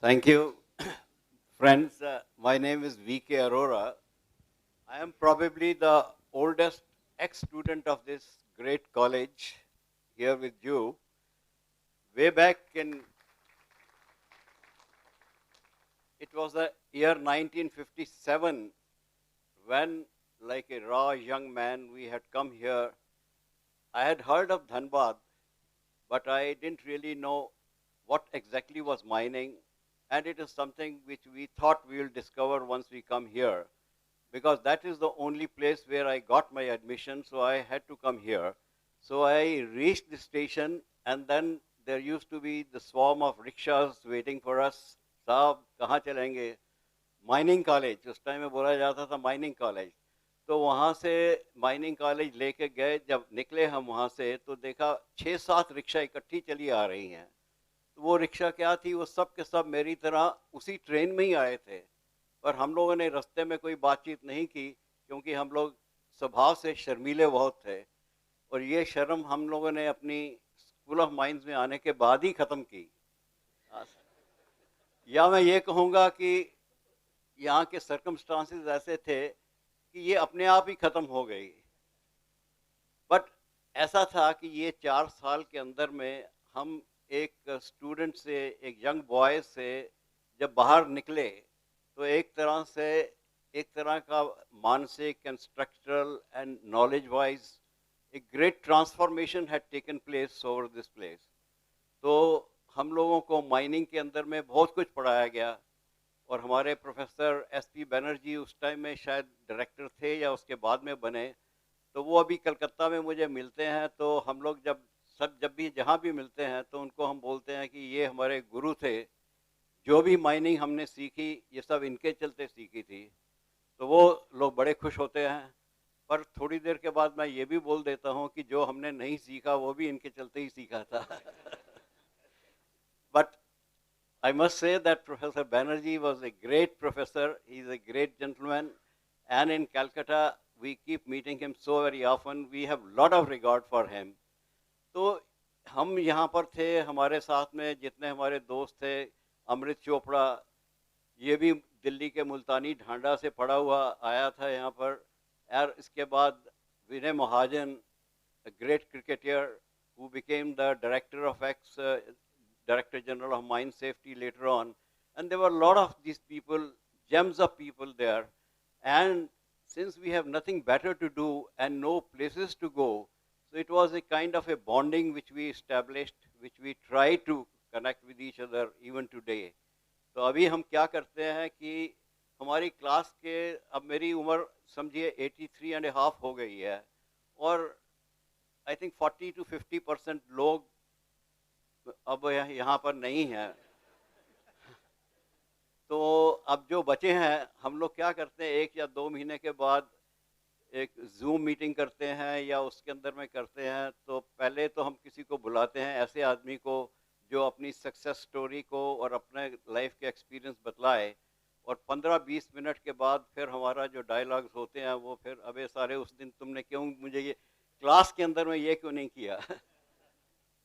Thank you. Friends, my name is VK Arora. I am probably the oldest ex-student of this great college here with you. Way back in, it was the year 1957 when, like a raw young man, we had come here. I had heard of Dhanbad, but I didn't really know what exactly was mining, and it is something which we thought we will discover once we come here, because that is the only place where I got my admission, so I had to come here. So I reached the station, and then there used to be the swarm of rickshaws waiting for us. साहब कहाँ चलेंगे? Mining college, उस time में बोला जाता था mining college. तो वहाँ से माइनिंग कॉलेज लेके गए, जब निकले हम वहाँ से तो देखा 6-7 रिक्शा इकट्ठी चली आ रही हैं। तो वो रिक्शा क्या थी, वो सब के सब मेरी तरह उसी ट्रेन में ही आए थे। पर हम लोगों ने रास्ते में कोई बातचीत नहीं की, क्योंकि हम लोग स्वभाव से शर्मीले बहुत थे, और ये शर्म हम लोगों ने अपनी स्कूल ऑफ माइंस में आने के बाद ही ख़त्म की। या मैं ये कहूँगा कि यहाँ के सर्कमस्टांसेस ऐसे थे कि ये अपने आप ही ख़त्म हो गई। बट ऐसा था कि ये 4 साल के अंदर में हम एक स्टूडेंट से, एक यंग बॉय से जब बाहर निकले, तो एक तरह का मानसिक and structural and knowledge wise एक great transformation had taken place over this place. तो हम लोगों को माइनिंग के अंदर में बहुत कुछ पढ़ाया गया, और हमारे प्रोफेसर एसपी बनर्जी उस टाइम में शायद डायरेक्टर थे या उसके बाद में बने, तो वो अभी कलकत्ता में मुझे मिलते हैं। तो हम लोग जब भी जहाँ भी मिलते हैं तो उनको हम बोलते हैं कि ये हमारे गुरु थे, जो भी माइनिंग हमने सीखी ये सब इनके चलते सीखी थी। तो वो लोग बड़े खुश होते हैं। पर थोड़ी देर के बाद मैं ये भी बोल देता हूँ कि जो हमने नहीं सीखा वो भी इनके चलते ही सीखा था। But I must say that Professor Banerjee was a great professor. He is a great gentleman. And in Calcutta, we keep meeting him so very often. We have a lot of regard for him. तो हम यहाँ पर थे, हमारे साथ में जितने हमारे दोस्त थे, अमृत चोपड़ा, ये भी दिल्ली के मुल्तानी ढांडा से पढ़ा हुआ आया था यहाँ पर। और इसके बाद विनय महाजन, a great cricketer who became the director of Director General of Mine Safety later on. And there were a lot of these people, gems of people there. And since we have nothing better to do and no places to go, so it was a kind of a bonding which we established, which we try to connect with each other even today. तो अभी हम क्या करते हैं कि हमारी class के, अब मेरी उम्र समझिए 83.5 हो गई है, और आई थिंक 40 to 50% लोग अब यहाँ पर नहीं है। तो अब जो बचे हैं, हम लोग क्या करते हैं, 1 या 2 महीने के बाद एक जूम मीटिंग करते हैं या उसके अंदर में करते हैं। तो पहले तो हम किसी को बुलाते हैं, ऐसे आदमी को जो अपनी सक्सेस स्टोरी को और अपने लाइफ के एक्सपीरियंस बतलाए, और 15-20 मिनट के बाद फिर हमारा जो डायलॉग्स होते हैं वो फिर, अबे सारे उस दिन तुमने क्यों मुझे ये क्लास के अंदर में ये क्यों नहीं किया,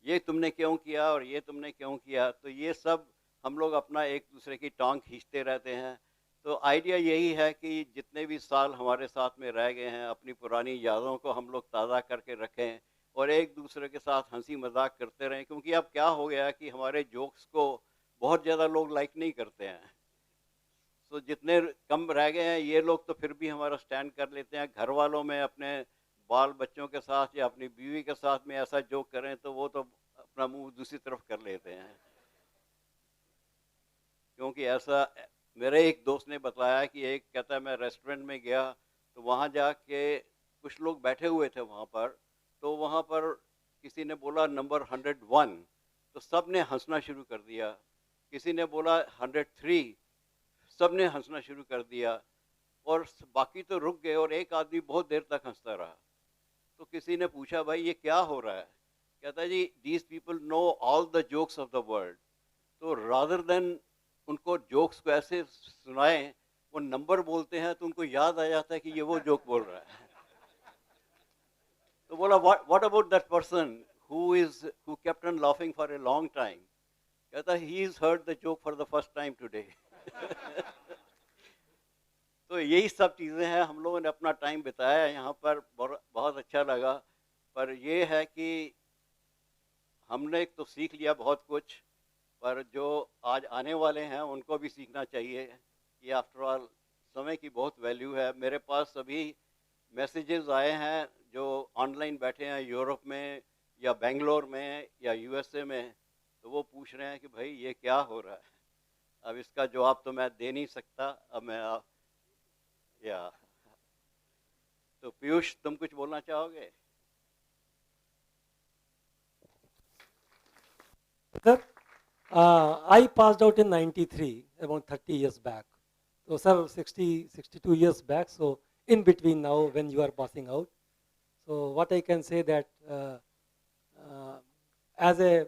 ये तुमने क्यों किया और ये तुमने क्यों किया। तो ये सब हम लोग अपना एक दूसरे की टांग खींचते रहते हैं। तो आइडिया यही है कि जितने भी साल हमारे साथ में रह गए हैं, अपनी पुरानी यादों को हम लोग ताज़ा करके रखें और एक दूसरे के साथ हंसी मजाक करते रहें। क्योंकि अब क्या हो गया कि हमारे जोक्स को बहुत ज़्यादा लोग लाइक नहीं करते हैं। तो जितने कम रह गए हैं ये लोग तो फिर भी हमारा स्टैंड कर लेते हैं। घर वालों में, अपने बाल बच्चों के साथ या अपनी बीवी के साथ में ऐसा जोक करें तो वो तो अपना मुंह दूसरी तरफ कर लेते हैं। क्योंकि ऐसा मेरे एक दोस्त ने बताया कि एक कहता है मैं रेस्टोरेंट में गया तो वहाँ जाके कुछ लोग बैठे हुए थे वहाँ पर, तो वहाँ पर किसी ने बोला नंबर 101, तो सब ने हंसना शुरू कर दिया। किसी ने बोला 103, सब ने हंसना शुरू कर दिया, और बाकी तो रुक गए और एक आदमी बहुत देर तक हंसता रहा। तो किसी ने पूछा भाई ये क्या हो रहा है? कहता है जी these people know all the jokes of the world. तो रादर देन उनको जोक्स को ऐसे सुनाएं, वो नंबर बोलते हैं तो उनको याद आ जाता है कि ये वो जोक बोल रहा है। तो बोला what about that person who kept on laughing for a long time. कहता he is heard the joke for the first time today. तो यही सब चीज़ें हैं, हम लोगों ने अपना टाइम बिताया यहाँ पर, बहुत अच्छा लगा। पर ये है कि हमने एक तो सीख लिया बहुत कुछ, पर जो आज आने वाले हैं उनको भी सीखना चाहिए कि आफ्टर ऑल समय की बहुत वैल्यू है। मेरे पास अभी मैसेजेस आए हैं जो ऑनलाइन बैठे हैं यूरोप में या बेंगलोर में या यूएसए में, तो वो पूछ रहे हैं कि भाई ये क्या हो रहा है। अब इसका जवाब तो मैं दे नहीं सकता। अब मैं या तो पीयूष, तुम कुछ बोलना चाहोगे? Sir, I passed out in 93, about 30 years back. So, sir, 60, 62 years back. So, in between now, when you are passing out. So, what I can say that uh, as a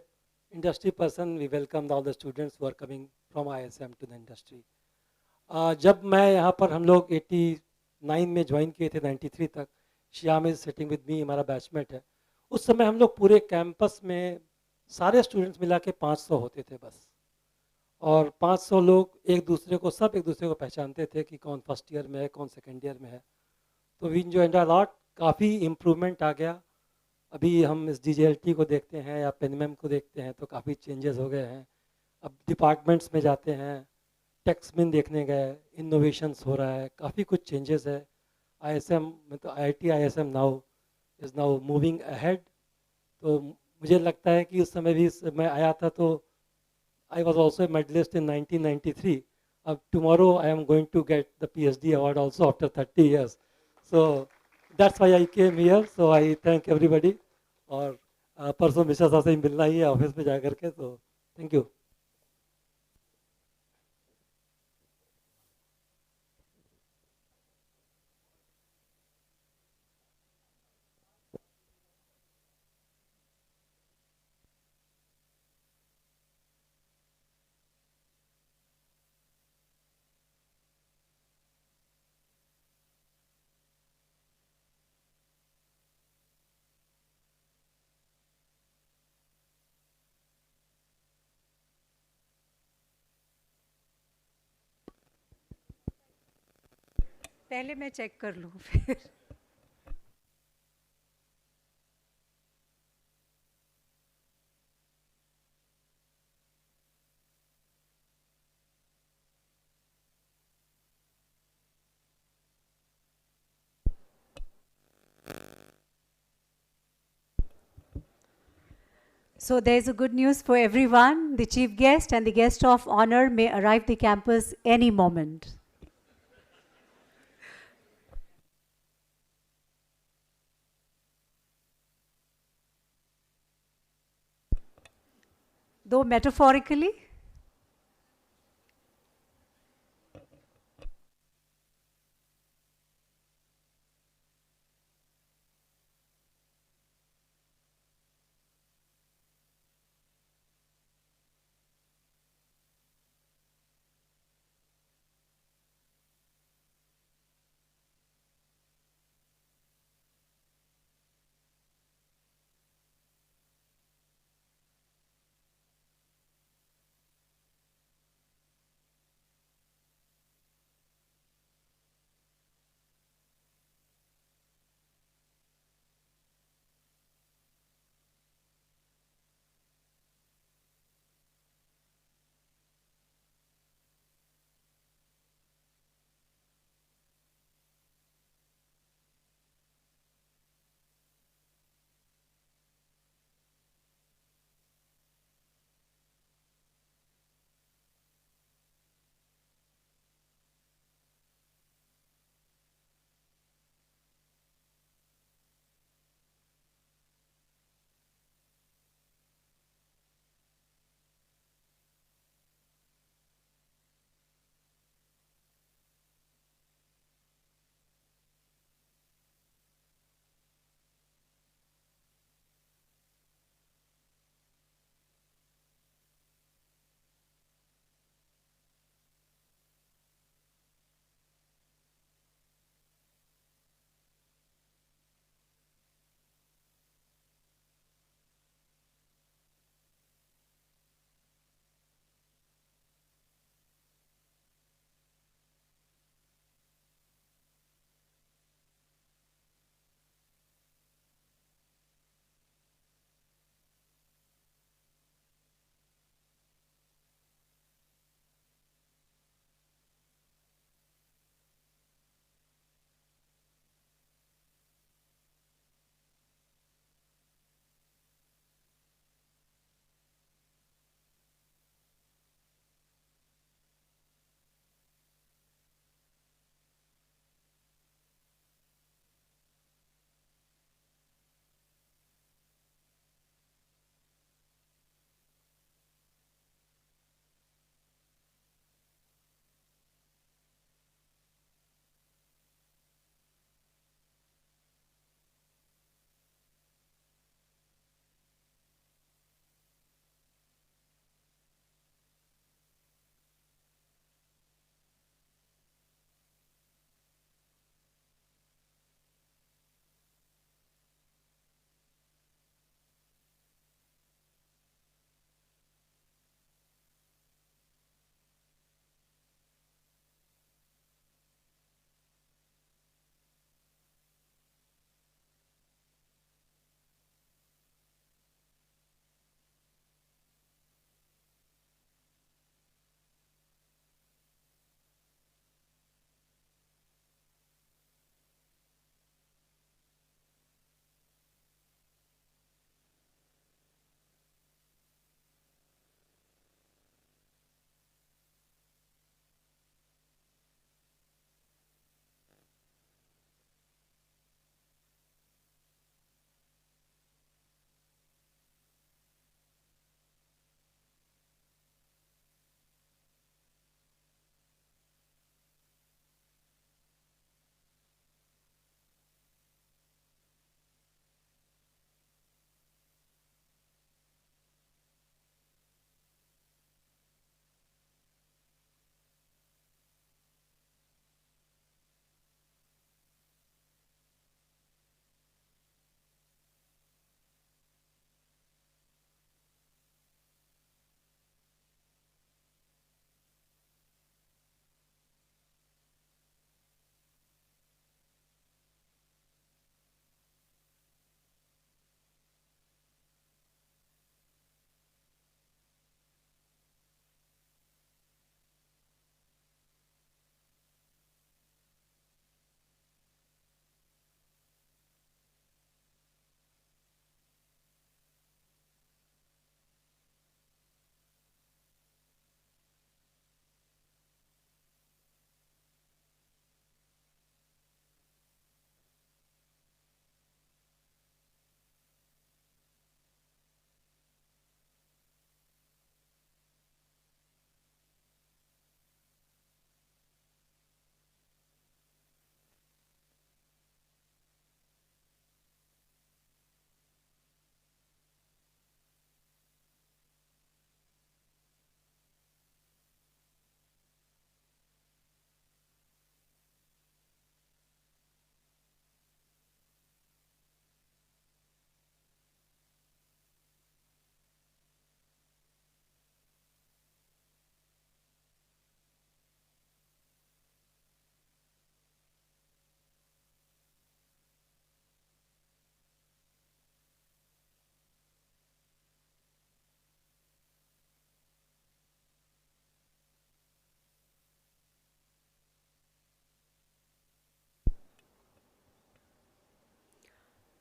industry person, we welcome all the students who are coming from ISM to the industry. जब मैं यहाँ पर हम लोग 89 में join किए थे 93 तक, Shyam is sitting with me, हमारा बैचमेट है। उस समय हम लोग पूरे कैंपस में सारे स्टूडेंट्स मिला के 500 होते थे बस, और 500 लोग एक दूसरे को, सब एक दूसरे को पहचानते थे कि कौन फर्स्ट ईयर में है, कौन सेकेंड ईयर में है। तो वी इंजॉय अ लॉट, काफ़ी इम्प्रूवमेंट आ गया। अभी हम इस GJLT को देखते हैं या पेनमेम को देखते हैं तो काफ़ी चेंजेस हो गए हैं। अब डिपार्टमेंट्स में जाते हैं, टेक्समिन देखने गए, इनोवेशंस हो रहा है, काफ़ी कुछ चेंजेस है। ISM में तो IIT ISM now is now moving ahead. तो मुझे लगता है कि उस समय भी मैं आया था तो I was also a medalist in 1993। अब tomorrow I am going to get the PhD award also after 30 years. So that's why I came here. So I thank everybody. और परसों मिश्रा साहब से ही मिलना ही है ऑफिस में जा करके, तो थैंक यू। पहले मैं चेक कर लूँ फिर। So there's a good news for everyone. The chief guest and the guest of honor may arrive the campus any moment. Though metaphorically,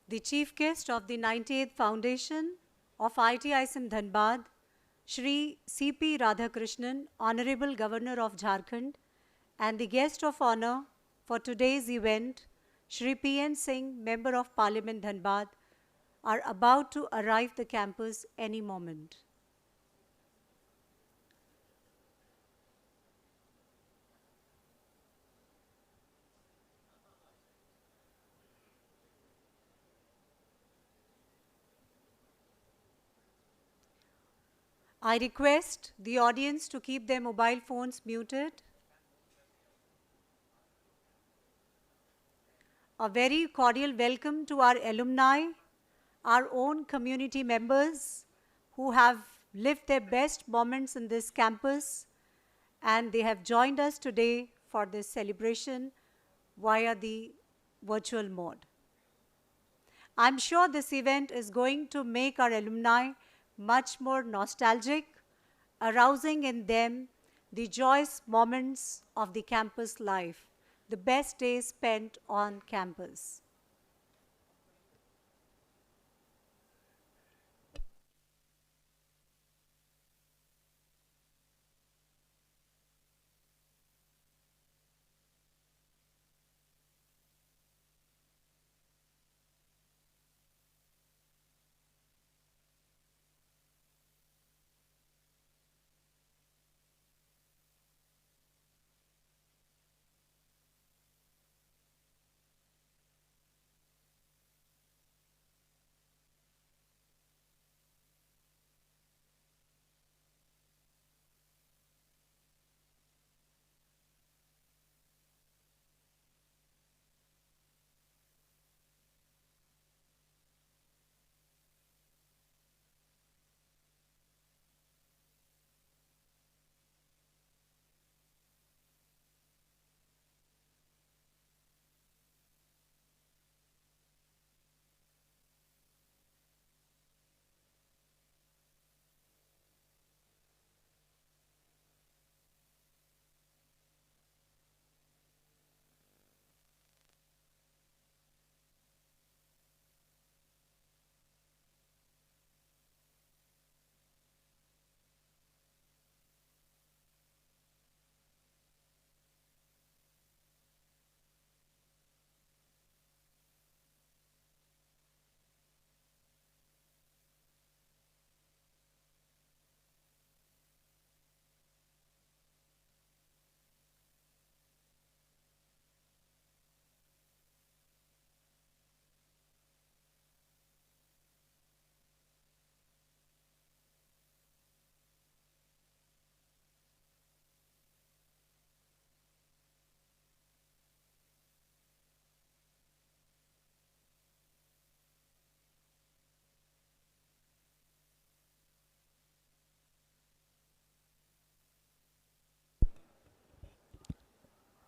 the chief guest of the 98th Foundation of IIT ISM Dhanbad, Shri C.P. Radhakrishnan, Honorable Governor of Jharkhand, and the guest of honor for today's event, Shri P.N. Singh, Member of Parliament Dhanbad, are about to arrive the campus any moment. I request the audience to keep their mobile phones muted. A very cordial welcome to our alumni, our own community members who have lived their best moments in this campus, and they have joined us today for this celebration via the virtual mode. I'm sure this event is going to make our alumni much more nostalgic, arousing in them the joyous moments of the campus life, the best days spent on campus.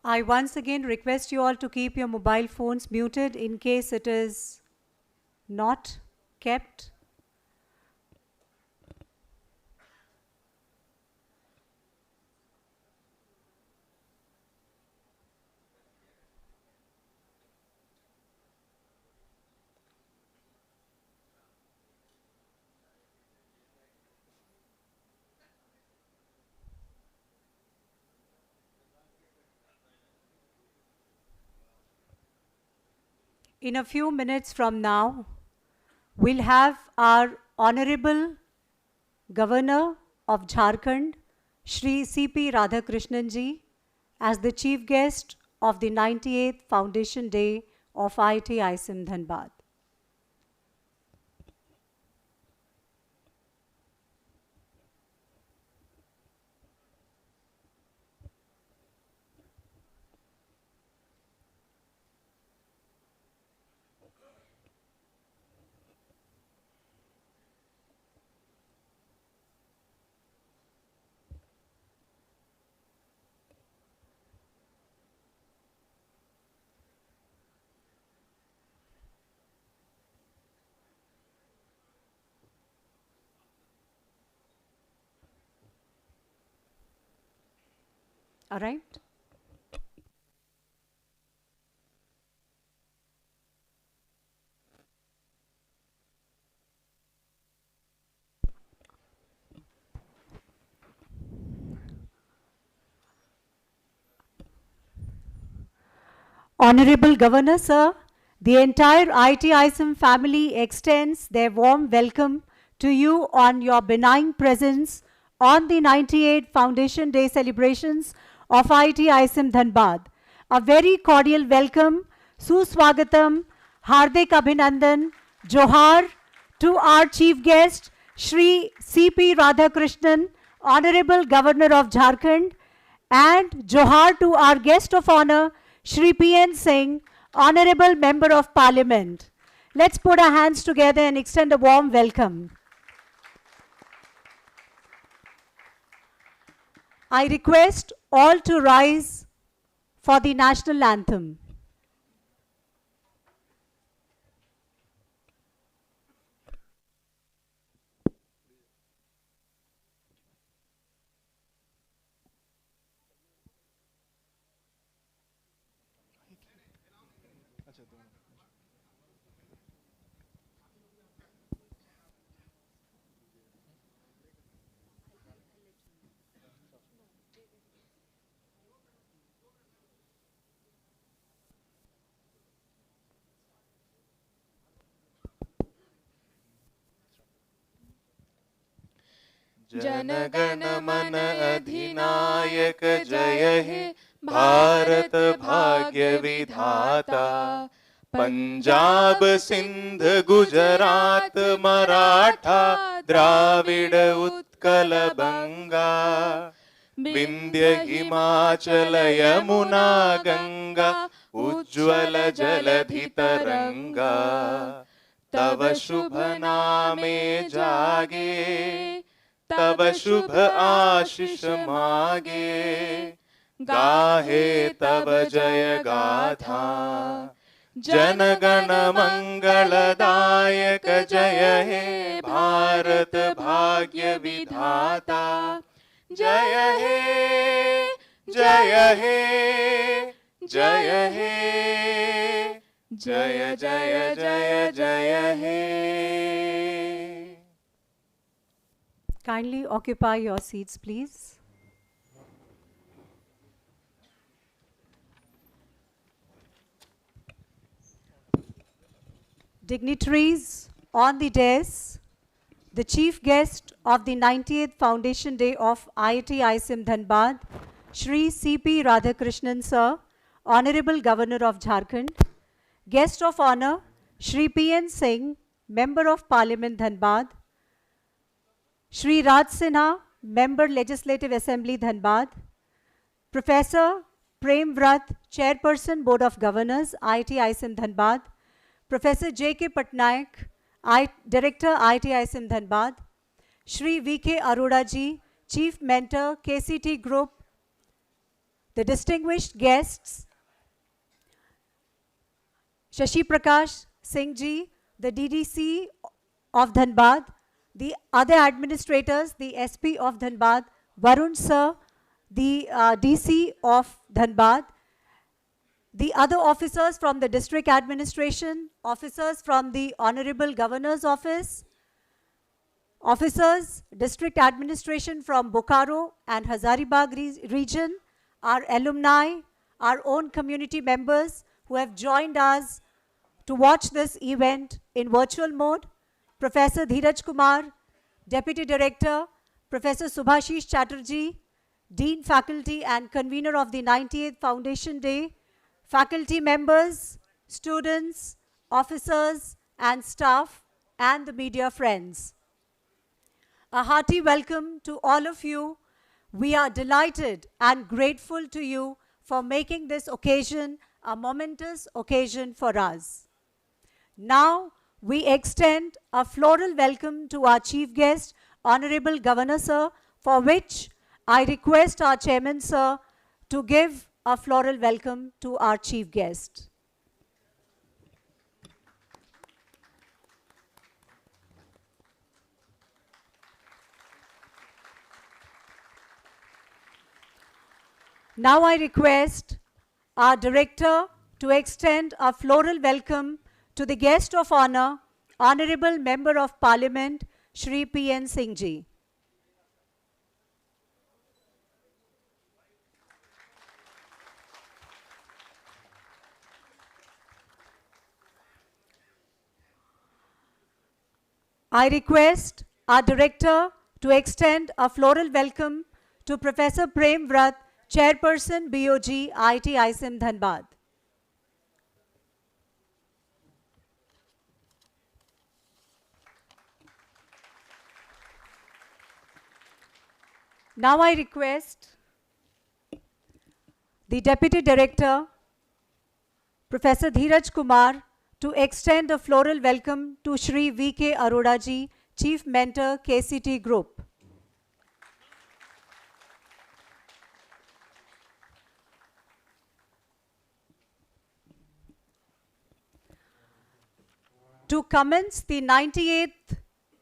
I once again request you all to keep your mobile phones muted in case it is not kept. In a few minutes from now, we'll have our Honorable Governor of Jharkhand, Shri C.P. Radhakrishnan ji, as the chief guest of the 98th Foundation Day of IIT ISM Dhanbad. All right? Honorable Governor, sir, the entire IIT ISM family extends their warm welcome to you on your benign presence on the 98th Foundation Day celebrations of IIT ISM Dhanbad. A very cordial welcome, Suswagatam, Hardik Abhinandan, Johar to our chief guest, Shri C.P. Radhakrishnan, Honorable Governor of Jharkhand, and Johar to our guest of honor, Shri P.N. Singh, Honorable Member of Parliament. Let's put our hands together and extend a warm welcome. I request all to rise for the national anthem. जनगण मन अधिनायक जय हे भारत भाग्य विधाता। पंजाब सिंध गुजरात मराठा द्राविड उत्कल बंगा। विंध्य हिमाचल यमुना गंगा उज्ज्वल जलधि तरंगा। तव शुभ नामे जागे तब शुभ आशीष मागे। गाहे तब जय गाथा जनगण मंगलदायक जय हे भारत भाग्य विधाता। जय हे जय हे जय हे जय जय जय जय हे। Kindly occupy your seats, please. Dignitaries on the dais, the chief guest of the 90th Foundation Day of IIT ISM Dhanbad, Shri C.P. Radhakrishnan sir, Honorable Governor of Jharkhand, guest of honor, Shri P.N. Singh, Member of Parliament Dhanbad, Shri Raj Sinha, Member Legislative Assembly Dhanbad, Professor Prem Vrat, Chairperson Board of Governors, IIT ISM Dhanbad, Professor J.K. Patnaik, Director IIT ISM Dhanbad, Shri V.K. Arora ji, Chief Mentor, KCT Group, the distinguished guests, Shashi Prakash Singh ji, the DDC of Dhanbad, the other administrators, the SP of Dhanbad, Varun sir, the DC of Dhanbad, the other officers from the district administration, officers from the Honorable Governor's office, officers, district administration from Bokaro and Hazaribagh region, our alumni, our own community members who have joined us to watch this event in virtual mode, Professor Dheeraj Kumar, Deputy Director, Professor Subhashish Chatterjee, Dean Faculty and Convener of the 98th Foundation Day, faculty members, students, officers and staff, and the media friends. A hearty welcome to all of you. We are delighted and grateful to you for making this occasion a momentous occasion for us. Now, we extend a floral welcome to our chief guest, Honorable Governor Sir, for which I request our Chairman Sir to give a floral welcome to our chief guest. Now I request our director to extend a floral welcome to the guest of honor, Honorable Member of Parliament, Shri P.N. Singh ji. I request our director to extend a floral welcome to Professor Prem Vrat, Chairperson BOG, IIT ISM Dhanbad. Now I request the Deputy Director, Professor Dheeraj Kumar, to extend a floral welcome to Shri V.K. Arora ji, Chief Mentor, KCT Group. To commence the 98th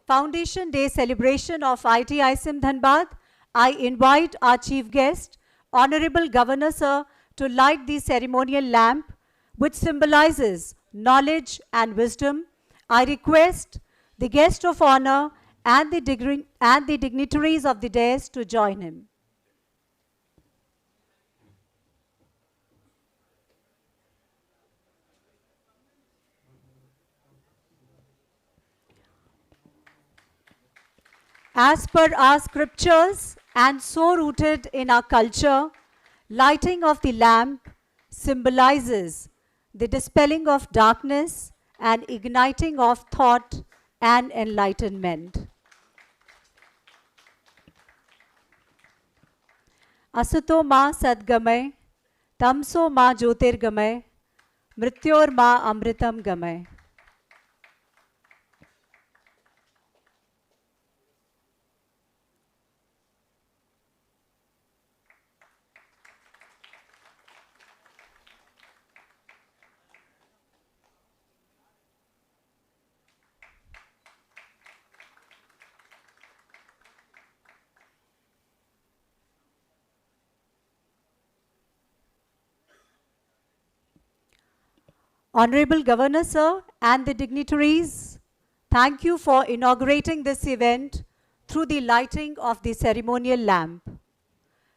Foundation Day celebration of IIT ISM Dhanbad, I invite our chief guest, Honorable Governor Sir, to light the ceremonial lamp which symbolizes knowledge and wisdom. I request the guest of honor and the dignitaries of the dais to join him. As per our scriptures and so rooted in our culture, lighting of the lamp symbolizes the dispelling of darkness and igniting of thought and enlightenment. Asuto ma sadgamay, tamso ma jyotirgamay, mrityor ma amritam gamay. Honorable Governor Sir and the dignitaries, thank you for inaugurating this event through the lighting of the ceremonial lamp.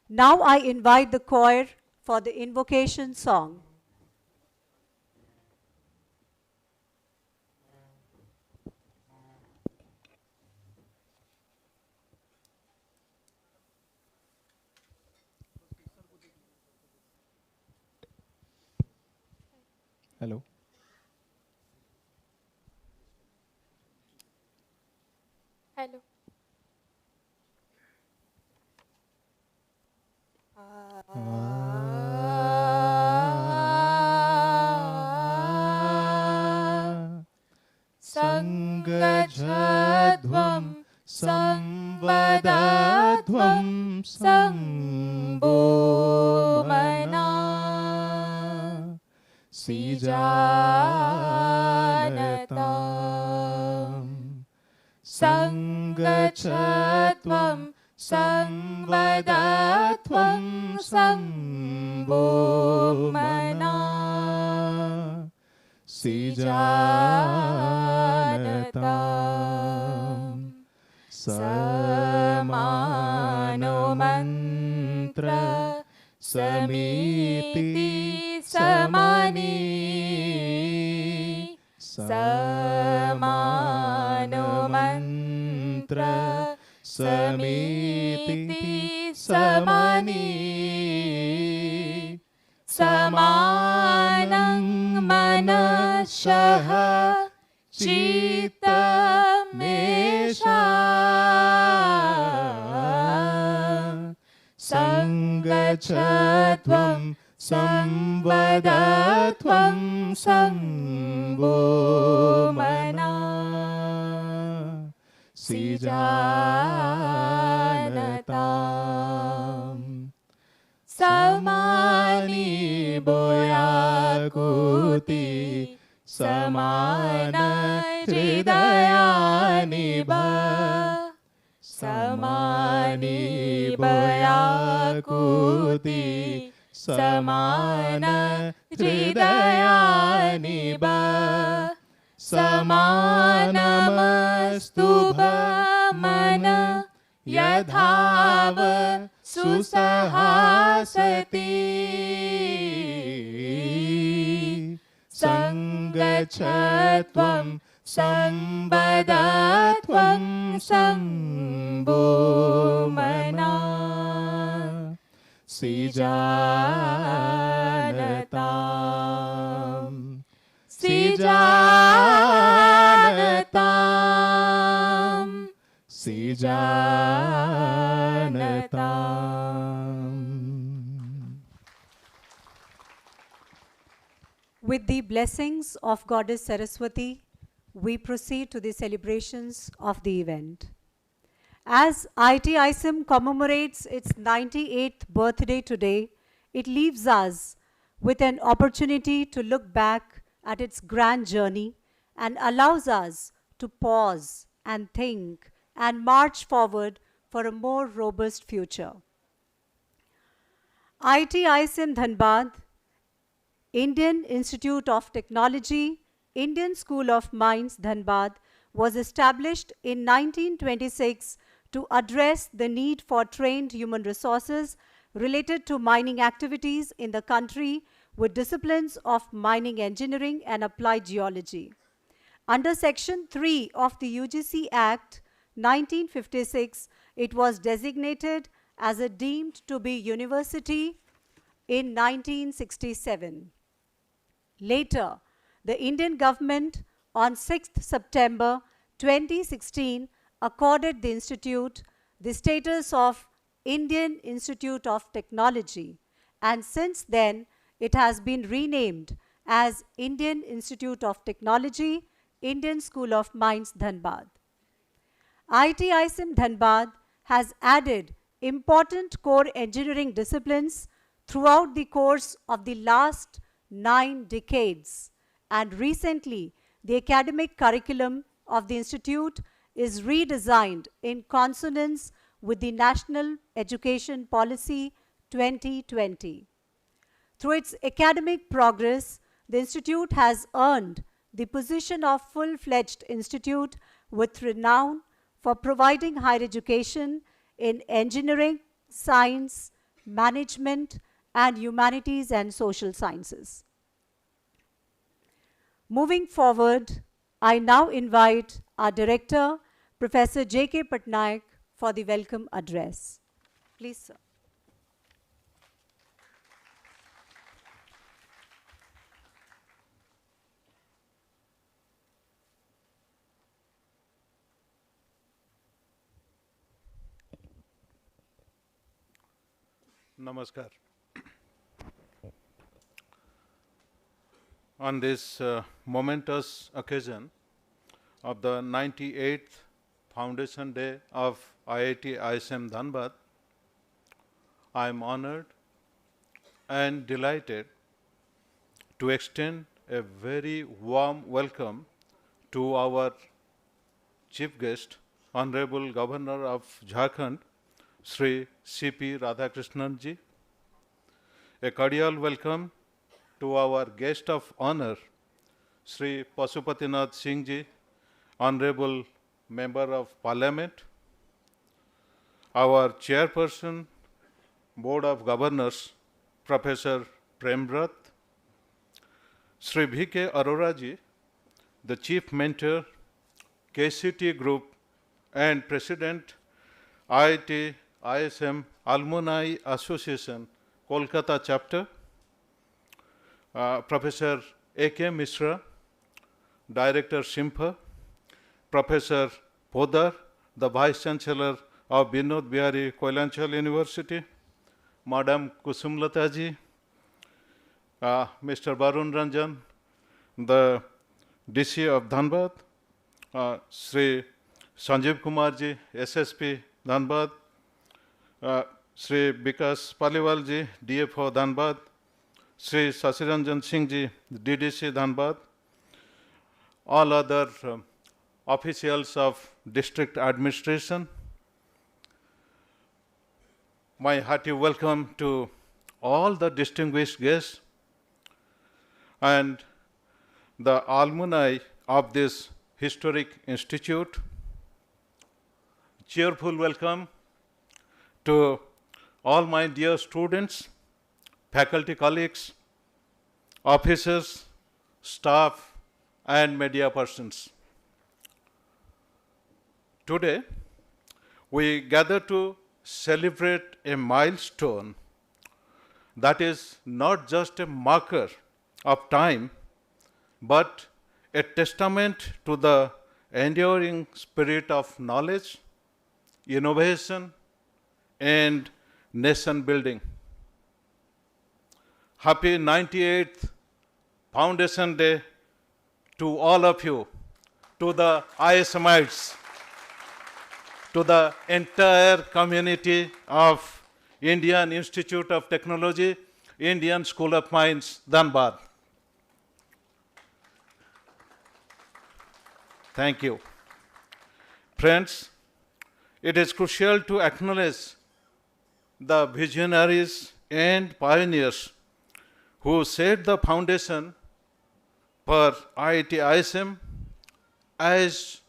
Now I invite the choir for the invocation song. Hello. Hello. Sangajadvam samvadadvam sambomana sijanatam sangachatvam samvadatvam sambomana sijanatam samano mantra samiti samani samano mantra samiti samani samanang manasyaha citamesha sangachatvam samvadatvam sambomana sijanatam samani boyakuti samana hridayani ba samani boyakuti samana hridayani ba samanamastu bhamana yadhava susahasati sangachatvam संवदा त्वं संभो मना सिजानताम् सिजानताम् सिजानताम्. With the blessings of Goddess Saraswati, we proceed to the celebrations of the event. As IIT ISM commemorates its 98th birthday today, it leaves us with an opportunity to look back at its grand journey and allows us to pause and think and march forward for a more robust future. IIT ISM Dhanbad, Indian Institute of Technology, Indian School of Mines, Dhanbad, was established in 1926 to address the need for trained human resources related to mining activities in the country with disciplines of mining engineering and applied geology. Under Section 3 of the UGC Act 1956, it was designated as a deemed to be university in 1967. Later, the Indian government on 6th September 2016 accorded the institute the status of Indian Institute of Technology, and since then it has been renamed as Indian Institute of Technology, Indian School of Mines, Dhanbad. IIT ISM Dhanbad has added important core engineering disciplines throughout the course of the last 9 decades, and recently the academic curriculum of the institute is redesigned in consonance with the National Education Policy 2020. Through its academic progress, the institute has earned the position of full-fledged institute with renown for providing higher education in engineering, science, management, and humanities and social sciences. Moving forward, I now invite our director, Professor J.K. Patnaik, for the welcome address. Please, sir. Namaskar. On this momentous occasion of the 98th Foundation Day of IIT ISM Dhanbad, I am honored and delighted to extend a very warm welcome to our Chief Guest, Honorable Governor of Jharkhand, Sri C.P. Radhakrishnan ji. A cordial welcome to our guest of honor, Sri Pasupatinath Singh ji, Honorable Member of Parliament, our Chairperson, Board of Governors, Professor Premrat, Sri V.K. Arora ji, the Chief Mentor, KCT Group and President, IIT ISM Alumni Association, Kolkata Chapter, Professor A.K. Mishra, Director Shimpa, Professor Podar, the Vice Chancellor of Binod Bihari Koilanchal University, Madam Kusumlata ji, Mr. Barun Ranjan, the DC of Dhanbad, Sri Sanjeev Kumar ji, SSP Dhanbad, Sri Vikas Paliwal ji, DFO Dhanbad, Sri Sasiranjan Singh ji, DDC Dhanbad, all other officials of district administration. My hearty welcome to all the distinguished guests and the alumni of this historic institute. Cheerful welcome to all my dear students, faculty colleagues, officers, staff, and media persons. Today, we gather to celebrate a milestone that is not just a marker of time, but a testament to the enduring spirit of knowledge, innovation, and nation building. Happy 98th Foundation Day to all of you, to the ISMites, to the entire community of Indian Institute of Technology, Indian School of Mines, Dhanbad. Thank you. Friends, it is crucial to acknowledge the visionaries and pioneers who set the foundation for IIT ISM as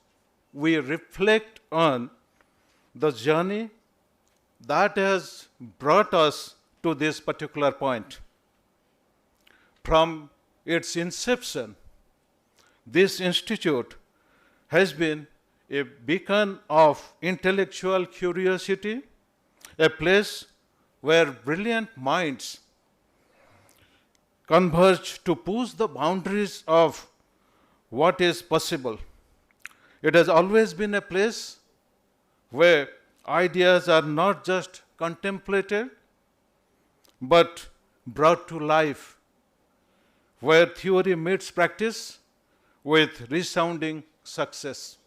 we reflect on the journey that has brought us to this particular point. From its inception, this institute has been a beacon of intellectual curiosity, a place where brilliant minds converge to push the boundaries of what is possible. It has always been a place where ideas are not just contemplated, but brought to life, where theory meets practice with resounding success.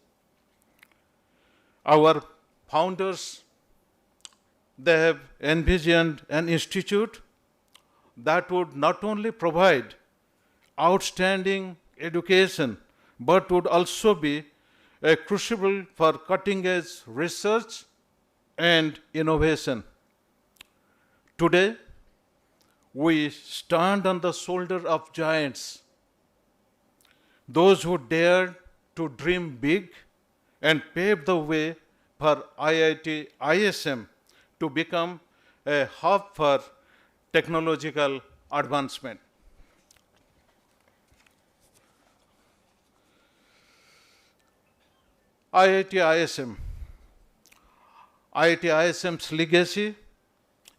Our founders, they have envisioned an institute that would not only provide outstanding education, but would also be a crucible for cutting-edge research and innovation. Today, we stand on the shoulder of giants, those who dared to dream big and pave the way for IIT ISM to become a hub for technological advancement. IIT ISM's legacy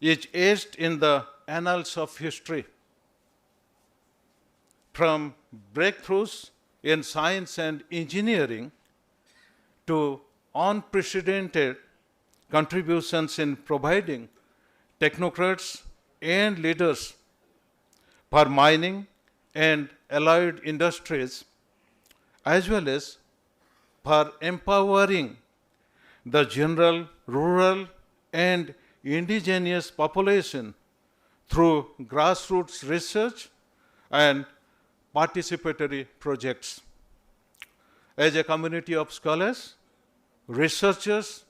is etched in the annals of history. From breakthroughs in science and engineering to unprecedented contributions in providing technocrats and leaders for mining and allied industries, as well as for empowering the general, rural, and indigenous population through grassroots research and participatory projects. As a community of scholars, researchers,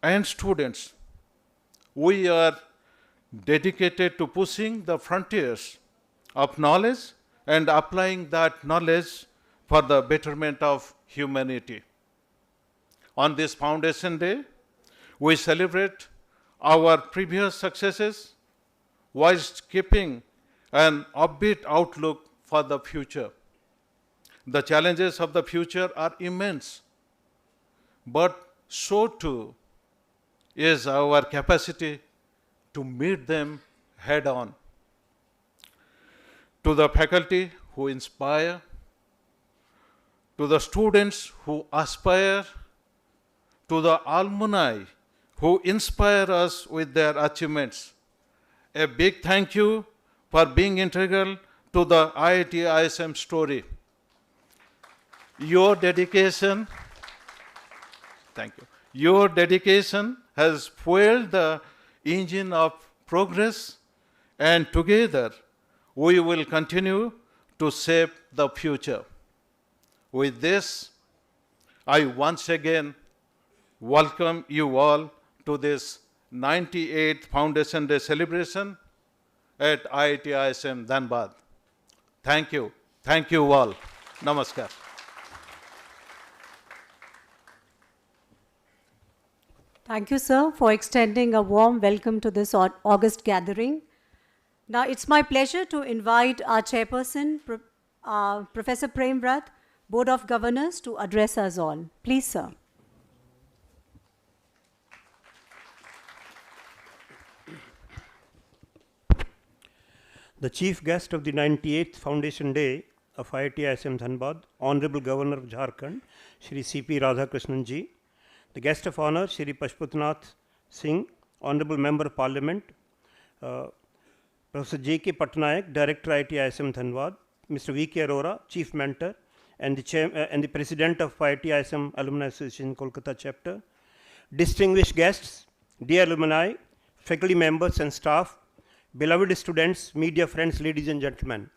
and students, we are dedicated to pushing the frontiers of knowledge and applying that knowledge for the betterment of humanity. On this Foundation Day, we celebrate our previous successes whilst keeping an upbeat outlook for the future. The challenges of the future are immense, but so too is our capacity to meet them head on. To the faculty who inspire, to the students who aspire, to the alumni who inspire us with their achievements, a big thank you for being integral to the IIT ISM story. Your dedication, thank you. Your dedication has fueled the engine of progress, and together we will continue to shape the future. With this, I once again welcome you all to this 98th Foundation Day celebration at IIT ISM Dhanbad. Thank you. Thank you all. Namaskar. Thank you, sir, for extending a warm welcome to this August gathering. Now, it's my pleasure to invite our chairperson, Professor Prem Vrat, Board of Governors, to address us all. Please, sir. The chief guest of the 98th Foundation Day of IIT ISM Dhanbad, Honorable Governor of Jharkhand, Shri C.P. Radhakrishnan ji. The guest of honor, Shri Pashupatinath Singh, Honorable Member of Parliament, Professor J.K. Patnaik, Director IIT ISM Dhanbad, Mr. V.K. Arora, Chief Mentor, and the President of IIT ISM Alumni Association Kolkata Chapter. Distinguished guests, dear alumni, faculty members and staff, beloved students, media friends, ladies and gentlemen.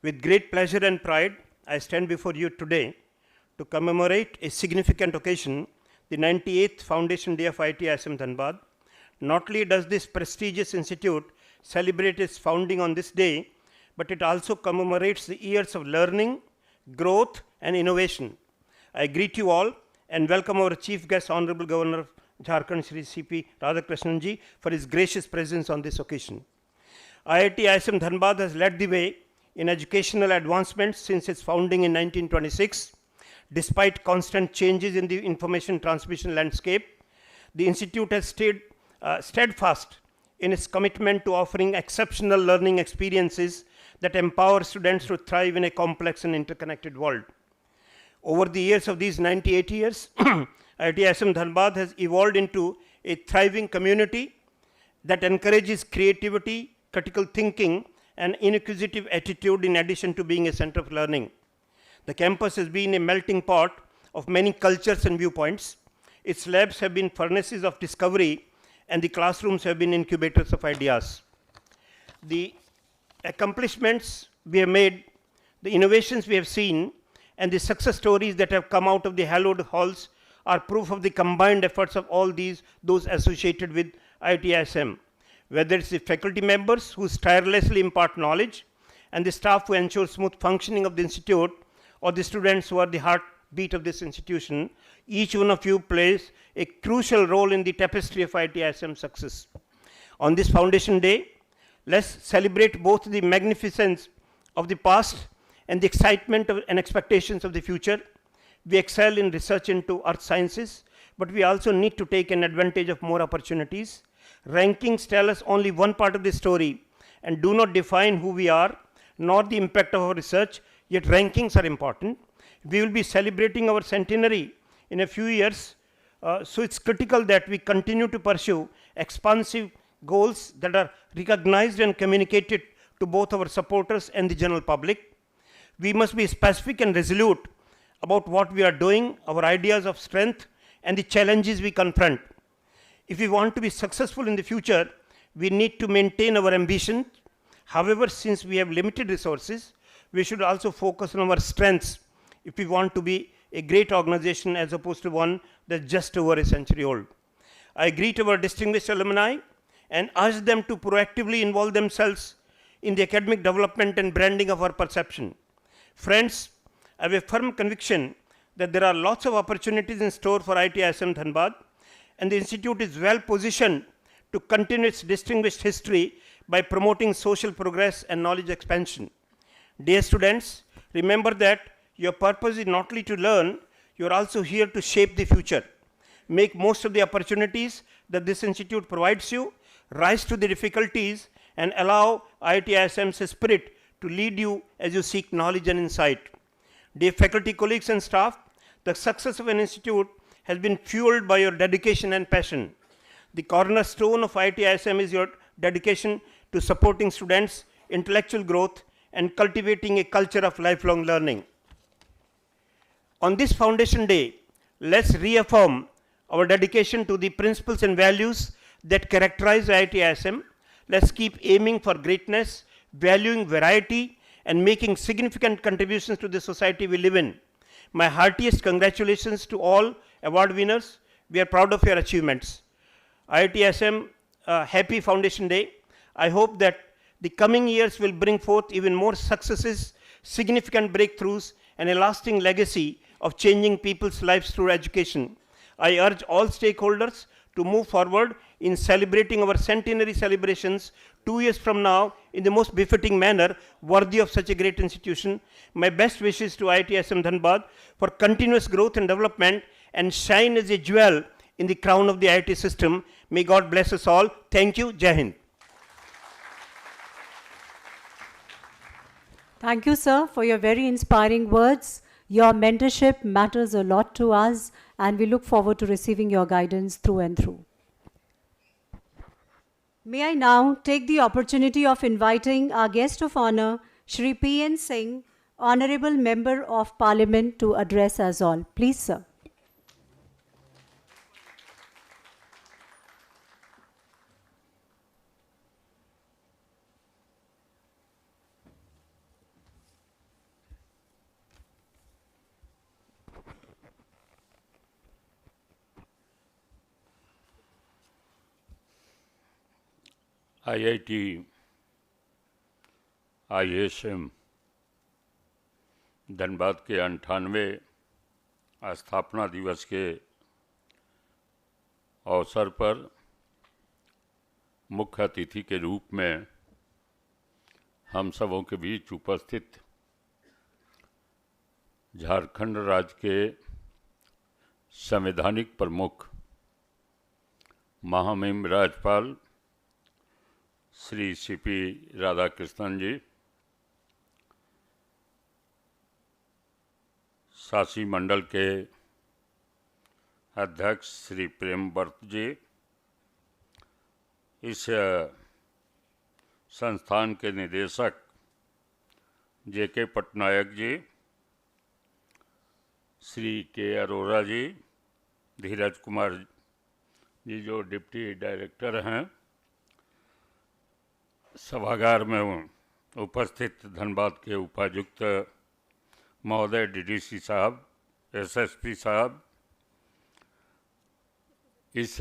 With great pleasure and pride, I stand before you today to commemorate a significant occasion, the 98th Foundation Day of IIT ISM Dhanbad. Not only does this prestigious institute celebrate its founding on this day, but it also commemorates the years of learning, growth and innovation. I greet you all and welcome our Chief Guest, Honorable Governor of Jharkhand, Shri C.P. Radhakrishnan ji, for his gracious presence on this occasion. IIT ISM Dhanbad has led the way in educational advancements since its founding in 1926. Despite constant changes in the information transmission landscape, the institute has stayed steadfast in its commitment to offering exceptional learning experiences that empower students to thrive in a complex and interconnected world. Over the years of these 98 years, IIT ISM Dhanbad has evolved into a thriving community that encourages creativity, critical thinking, and inquisitive attitude in addition to being a center of learning. The campus has been a melting pot of many cultures and viewpoints. Its labs have been furnaces of discovery, and the classrooms have been incubators of ideas. The accomplishments we have made, the innovations we have seen, and the success stories that have come out of the hallowed halls are proof of the combined efforts of all those associated with IIT ISM, whether it's the faculty members who tirelessly impart knowledge and the staff who ensure smooth functioning of the institute, or the students who are the heartbeat of this institution. Each one of you plays a crucial role in the tapestry of IIT ISM success. On this Foundation Day, let's celebrate both the magnificence of the past and the excitement and expectations of the future. We excel in research into earth sciences, but we also need to take an advantage of more opportunities. Rankings tell us only one part of the story and do not define who we are, nor the impact of our research, yet rankings are important. We will be celebrating our centenary in a few years, so it's critical that we continue to pursue expansive goals that are recognized and communicated to both our supporters and the general public. We must be specific and resolute about what we are doing, our ideas of strength, and the challenges we confront. If we want to be successful in the future, we need to maintain our ambition. However, since we have limited resources, we should also focus on our strengths if we want to be a great organization as opposed to one that's just over a century old. I greet our distinguished alumni and urge them to proactively involve themselves in the academic development and branding of our perception. Friends, I have a firm conviction that there are lots of opportunities in store for IIT ISM Dhanbad, and the institute is well positioned to continue its distinguished history by promoting social progress and knowledge expansion. Dear students, remember that your purpose is not only to learn, you are also here to shape the future. Make most of the opportunities that this institute provides you, rise to the difficulties, and allow IIT ISM's spirit to lead you as you seek knowledge and insight. Dear faculty, colleagues and staff, the success of an institute has been fueled by your dedication and passion. The cornerstone of IIT ISM is your dedication to supporting students' intellectual growth and cultivating a culture of lifelong learning. On this Foundation Day, let's reaffirm our dedication to the principles and values that characterize IIT ISM. Let's keep aiming for greatness, valuing variety, and making significant contributions to the society we live in. My heartiest congratulations to all award winners. We are proud of your achievements. IIT ISM, happy Foundation Day. I hope that the coming years will bring forth even more successes, significant breakthroughs, and a lasting legacy of changing people's lives through education. I urge all stakeholders to move forward in celebrating our centenary celebrations 2 years from now in the most befitting manner worthy of such a great institution. My best wishes to IIT ISM Dhanbad for continuous growth and development and shine as a jewel in the crown of the IIT system. May God bless us all. Thank you. Jai Hind. Thank you, sir, for your very inspiring words. Your mentorship matters a lot to us, and we look forward to receiving your guidance through and through. May I now take the opportunity of inviting our guest of honor, Shri P.N. Singh, Honorable Member of Parliament, to address us all. Please, sir. IIT, ISM, Dhanbad के 98 स्थापना दिवस के अवसर पर मुख्य अतिथि के रूप में हम सबों के बीच उपस्थित झारखंड राज्य के संवैधानिक प्रमुख महामहिम राज्यपाल श्री सीपी राधाकृष्णन जी, शासी मंडल के अध्यक्ष श्री प्रेमव्रत जी, इस संस्थान के निदेशक जेके पटनायक जी, श्री के अरोरा जी, धीरज कुमार जी जो डिप्टी डायरेक्टर हैं, सभागार में उपस्थित धनबाद के उपायुक्त महोदय, डीडीसी साहब, एसएसपी साहब, इस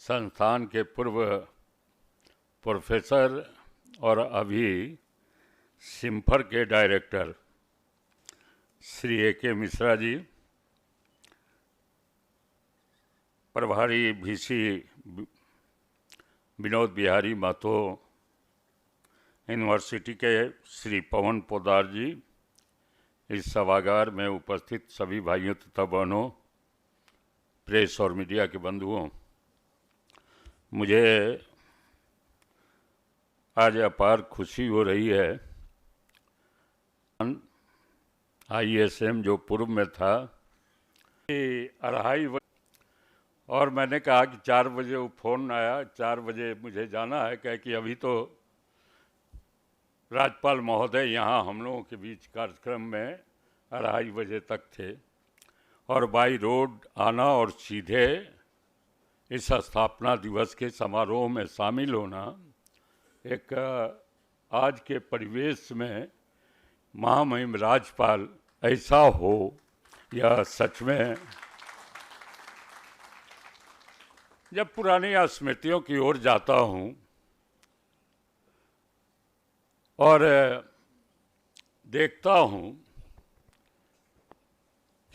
संस्थान के पूर्व प्रोफेसर और अभी सिम्फर के डायरेक्टर श्री ए.के. मिश्रा जी, प्रभारी वीसी विनोद बिहारी महतो यूनिवर्सिटी के श्री पवन पोदार जी, इस सभागार में उपस्थित सभी भाइयों तथा बहनों, प्रेस और मीडिया के बंधुओं, मुझे आज अपार खुशी हो रही है। ISM जो पूर्व में था, 2:30 और मैंने कहा कि 4 बजे वो फ़ोन आया, 4 बजे मुझे जाना है, कह कि अभी तो राज्यपाल महोदय यहाँ हम लोगों के बीच कार्यक्रम में 2:30 बजे तक थे, और बाई रोड आना और सीधे इस स्थापना दिवस के समारोह में शामिल होना, एक आज के परिवेश में महामहिम राज्यपाल ऐसा हो, यह सच में जब पुरानी स्मृतियों की ओर जाता हूँ और देखता हूँ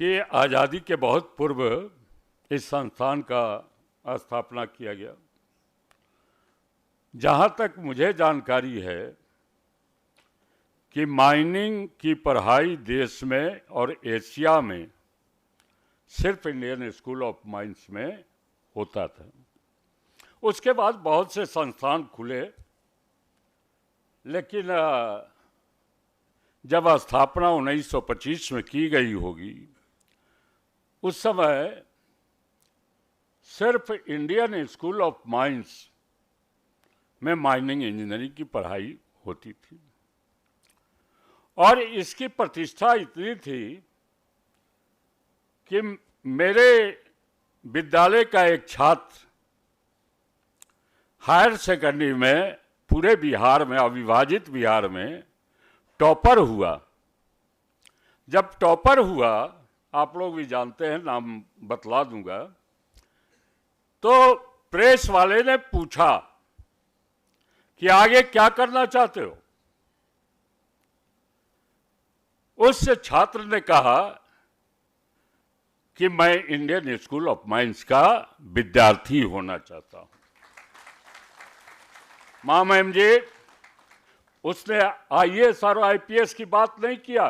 कि आज़ादी के बहुत पूर्व इस संस्थान का स्थापना किया गया। जहाँ तक मुझे जानकारी है कि माइनिंग की पढ़ाई देश में और एशिया में सिर्फ इंडियन स्कूल ऑफ माइंस में होता था। उसके बाद बहुत से संस्थान खुले, लेकिन जब स्थापना 1925 में की गई होगी, उस समय सिर्फ इंडियन स्कूल ऑफ माइंस में माइनिंग इंजीनियरिंग की पढ़ाई होती थी, और इसकी प्रतिष्ठा इतनी थी कि मेरे विद्यालय का एक छात्र हायर सेकेंडरी में पूरे बिहार में, अविभाजित बिहार में टॉपर हुआ। जब टॉपर हुआ, आप लोग भी जानते हैं, नाम बतला दूंगा, तो प्रेस वाले ने पूछा कि आगे क्या करना चाहते हो। उस छात्र ने कहा कि मैं इंडियन स्कूल ऑफ माइंस का विद्यार्थी होना चाहता हूं। महामहिम जी, उसने IAS और IPS की बात नहीं किया,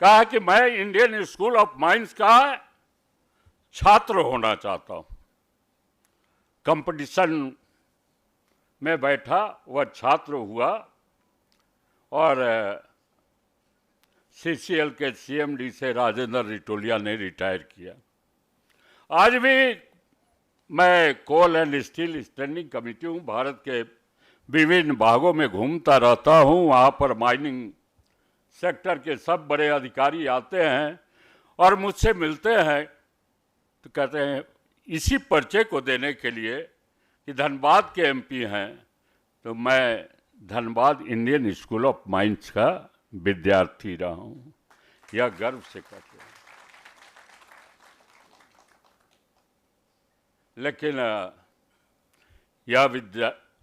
कहा कि मैं इंडियन स्कूल ऑफ माइंस का छात्र होना चाहता हूं। कंपटीशन में बैठा, वह छात्र हुआ और CCL के CMD से राजेंद्र रिटोलिया ने रिटायर किया। आज भी मैं कोल एंड स्टील स्टैंडिंग कमेटी हूँ, भारत के विभिन्न भागों में घूमता रहता हूँ। वहाँ पर माइनिंग सेक्टर के सब बड़े अधिकारी आते हैं और मुझसे मिलते हैं, तो कहते हैं इसी परिचय को देने के लिए कि धनबाद के MP हैं, तो मैं Dhanbad Indian school of mines का विद्यार्थी रहा हूँ, यह गर्व से कहते हैं। लेकिन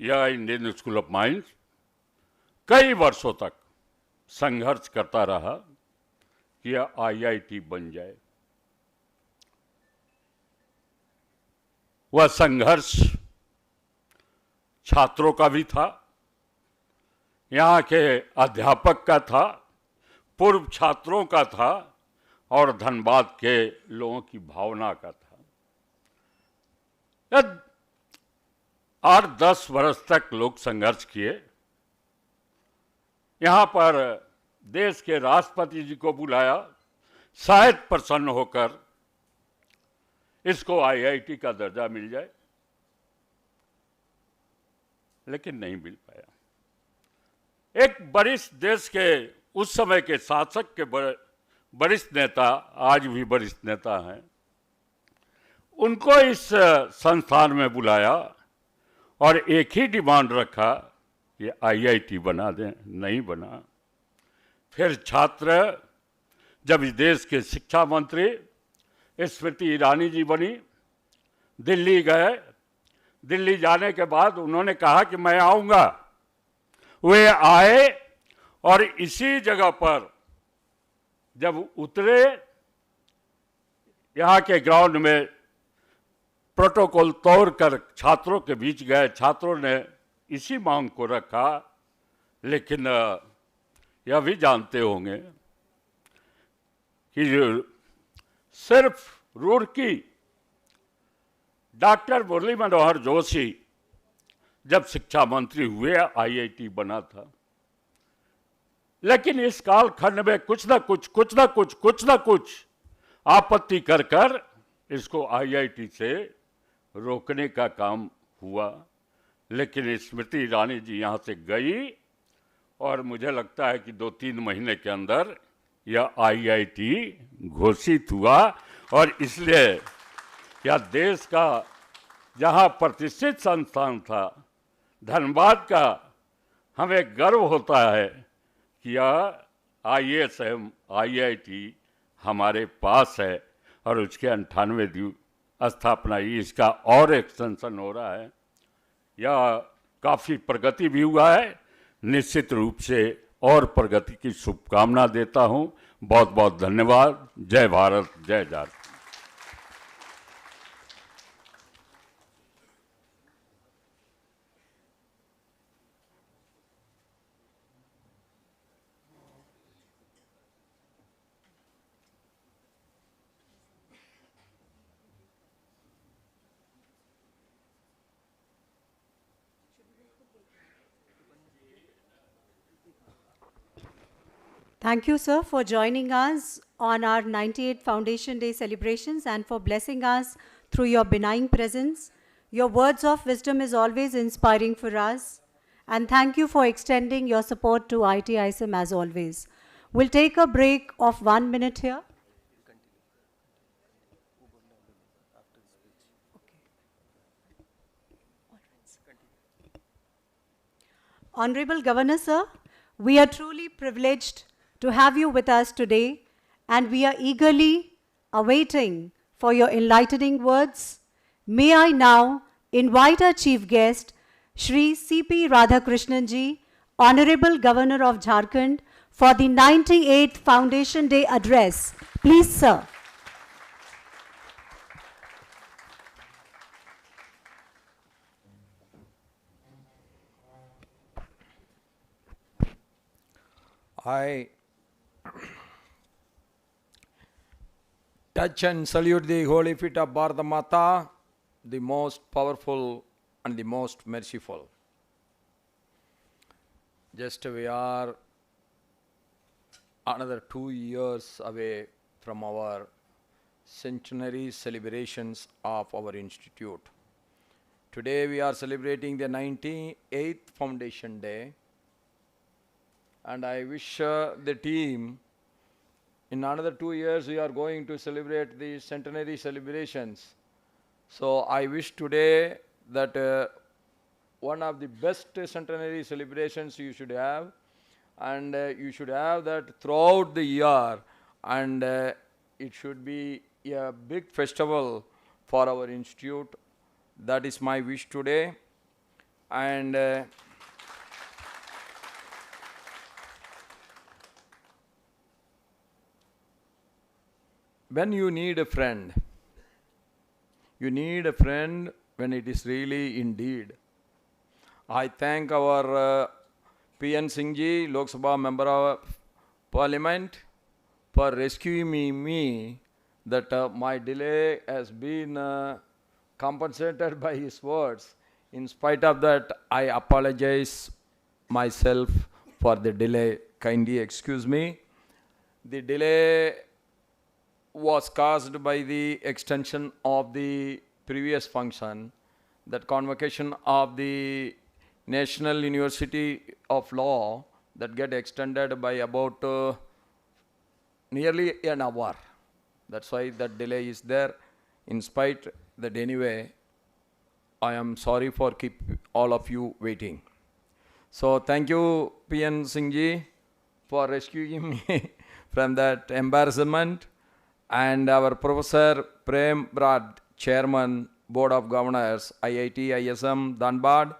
यह इंडियन स्कूल ऑफ माइंस कई वर्षों तक संघर्ष करता रहा कि यह IIT बन जाए। वह संघर्ष छात्रों का भी था, यहाँ के अध्यापक का था, पूर्व छात्रों का था और धनबाद के लोगों की भावना का था। 8-10 वर्ष तक लोग संघर्ष किए। यहाँ पर देश के राष्ट्रपति जी को बुलाया, शायद प्रसन्न होकर इसको IIT का दर्जा मिल जाए, लेकिन नहीं मिल पाया। एक वरिष्ठ देश के उस समय के शासक के वरिष्ठ नेता, आज भी वरिष्ठ नेता हैं, उनको इस संस्थान में बुलाया और एक ही डिमांड रखा कि IIT बना दें, नहीं बना। फिर छात्र, जब इस देश के शिक्षा मंत्री स्मृति ईरानी जी बनी, दिल्ली गए। दिल्ली जाने के बाद उन्होंने कहा कि मैं आऊँगा। वे आए और इसी जगह पर जब उतरे, यहाँ के ग्राउंड में प्रोटोकॉल तोड़कर छात्रों के बीच गए। छात्रों ने इसी मांग को रखा, लेकिन यह भी जानते होंगे कि सिर्फ रुड़की डॉक्टर मुरली मनोहर जोशी जब शिक्षा मंत्री हुए IIT बना था, लेकिन इस कालखंड में कुछ ना कुछ आपत्ति कर इसको IIT से रोकने का काम हुआ। लेकिन स्मृति ईरानी जी यहाँ से गई और मुझे लगता है कि 2-3 महीने के अंदर यह IIT घोषित हुआ। और इसलिए यह देश का जहाँ प्रतिष्ठित संस्थान था, धनबाद का, हमें गर्व होता है कि यह ISM IIT हमारे पास है और उसके 98वीं स्थापना ही इसका और एक्सटेंशन हो रहा है। यह काफ़ी प्रगति भी हुआ है। निश्चित रूप से और प्रगति की शुभकामना देता हूँ। बहुत बहुत धन्यवाद। जय भारत, जय Jharkhand. Thank you, sir, for joining us on our 98th Foundation Day celebrations and for blessing us through your benign presence. Your words of wisdom is always inspiring for us. And thank you for extending your support to IIT ISM as always. We'll take a break of 1 minute here. Honorable Governor, sir, we are truly privileged to have you with us today, and we are eagerly awaiting for your enlightening words. May I now invite our chief guest, Shri C.P. Radhakrishnan ji, Honorable Governor of Jharkhand, for the 98th Foundation Day address. Please, sir. I touch and salute the holy feet of Bharata Mata, the most powerful and the most merciful. Just we are another 2 years away from our centenary celebrations of our institute. Today we are celebrating the 98th Foundation Day, and I wish the team, in another 2 years we are going to celebrate the centenary celebrations. So I wish today that one of the best centenary celebrations you should have, and you should have that throughout the year, and it should be a big festival for our institute. That is my wish today. And when you need a friend when it is really indeed. I thank our P.N. Singh ji, Lok Sabha Member of Parliament, for rescuing me that my delay has been compensated by his words. In spite of that, I apologize myself for the delay. Kindly excuse me. The delay was caused by the extension of the previous function, that convocation of the National University of Law, that get extended by about nearly an hour. That's why that delay is there. In spite that, anyway, I am sorry for keep all of you waiting. So thank you, P.N. Singh ji, for rescuing me from that embarrassment. And our Professor Prem Brad, Chairman, Board of Governors, IIT, ISM, Dhanbad,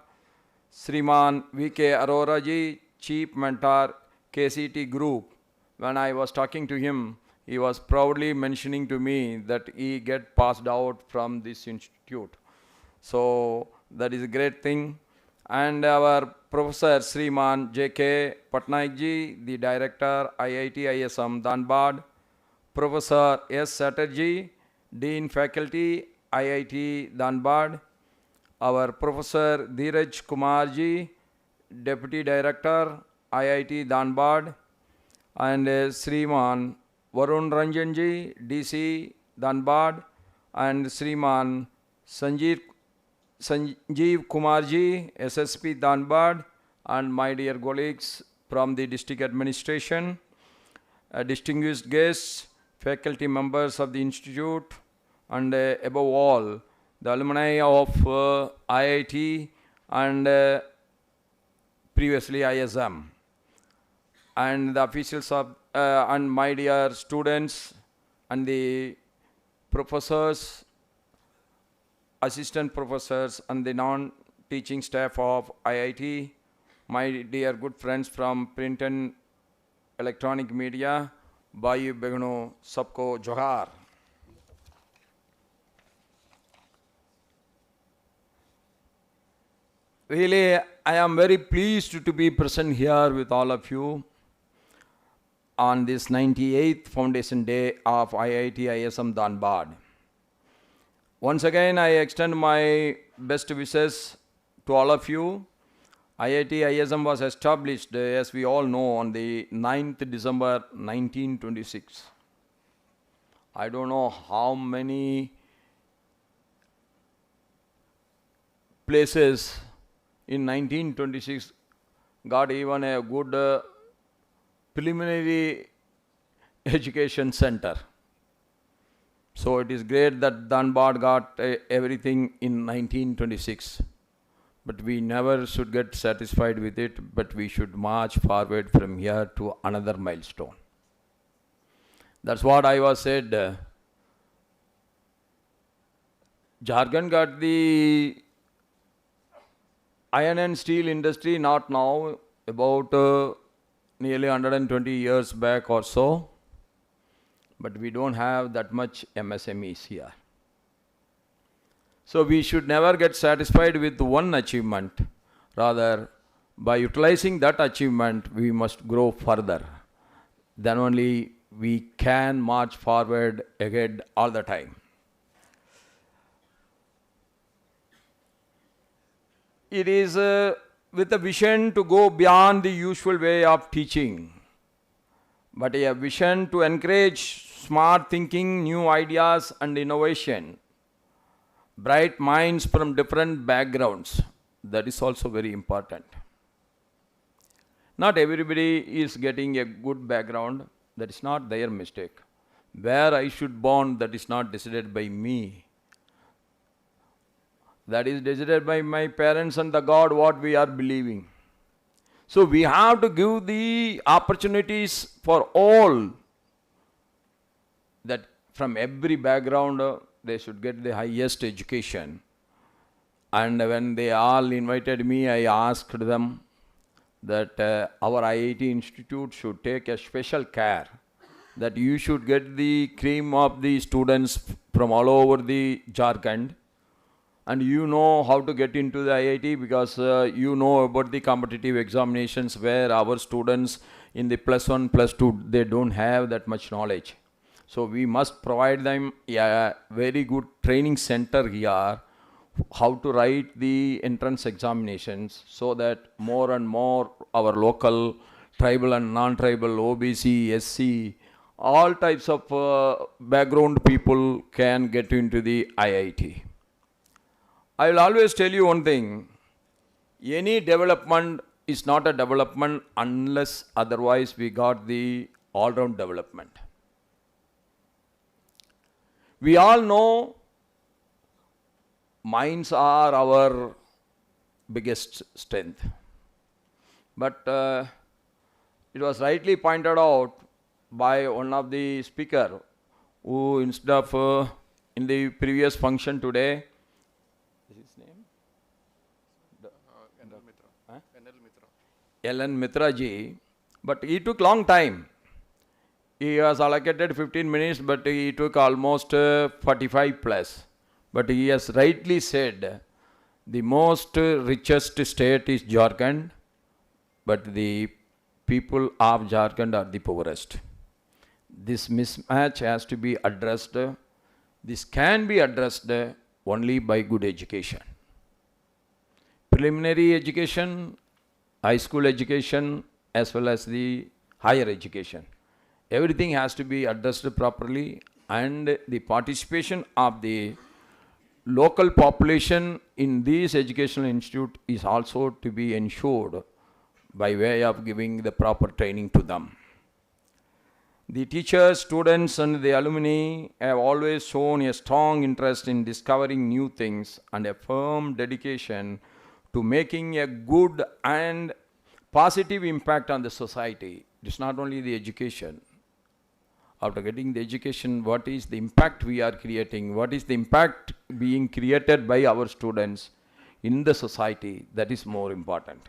Sriman V.K. Arora ji, Chief Mentor, KCT Group. When I was talking to him, he was proudly mentioning to me that he get passed out from this institute. So that is a great thing. And our Professor Sriman J.K. Patnaik ji, the Director, IIT, ISM, Dhanbad, Professor S. Chatterjee, Dean Faculty, IIT, Dhanbad, our Professor Dheeraj Kumar ji, Deputy Director, IIT, Dhanbad, and Sriman Varun Ranjan ji, DC, Dhanbad, and Sriman Sanjeev Kumar ji, SSP, Dhanbad, and my dear colleagues from the district administration, distinguished guests, faculty members of the institute, and above all, the alumni of IIT and previously ISM, and the officials of, and my dear students, and the professors, assistant professors, and the non-teaching staff of IIT, my dear good friends from print and electronic media, Bhai Begno, sabko johar. Really, I am very pleased to be present here with all of you on this 98th Foundation Day of IIT ISM Dhanbad. Once again, I extend my best wishes to all of you. IIT ISM was established, as we all know, on the 9th December 1926. I don't know how many places in 1926 got even a good preliminary education center. So it is great that Dhanbad got everything in 1926. But we never should get satisfied with it, but we should march forward from here to another milestone. That's what I was said. Jharkhand got the iron and steel industry not now, about nearly 120 years back or so, but we don't have that much MSMEs here. So we should never get satisfied with one achievement. Rather, by utilizing that achievement, we must grow further. Then only we can march forward ahead all the time. It is with a vision to go beyond the usual way of teaching, but a vision to encourage smart thinking, new ideas and innovation, bright minds from different backgrounds. That is also very important. Not everybody is getting a good background. That is not their mistake. Where I should born, that is not decided by me. That is decided by my parents and the God what we are believing. So we have to give the opportunities for all, that from every background they should get the highest education. And when they all invited me, I asked them that our IIT institute should take a special care, that you should get the cream of the students from all over the Jharkhand, and you know how to get into the IIT because you know about the competitive examinations where our students in the +1, +2, they don't have that much knowledge. So we must provide them a very good training center here, how to write the entrance examinations, so that more and more our local tribal and non-tribal, OBC, SC, all types of background people can get into the IIT. I will always tell you one thing, any development is not a development unless otherwise we got the all-round development. We all know minds are our biggest strength. But it was rightly pointed out by one of the speaker who, instead of in the previous function today, is his name? Ellen Mitra ji, but he took long time. He was allocated 15 minutes, but he took almost 45 plus. But he has rightly said, the most richest state is Jharkhand, but the people of Jharkhand are the poorest. This mismatch has to be addressed. This can be addressed only by good education. Preliminary education, high school education, as well as the higher education. Everything has to be addressed properly, and the participation of the local population in this educational institute is also to be ensured by way of giving the proper training to them. The teachers, students and the alumni have always shown a strong interest in discovering new things and a firm dedication to making a good and positive impact on the society. It is not only the education. After getting the education, what is the impact we are creating? What is the impact being created by our students in the society? That is more important.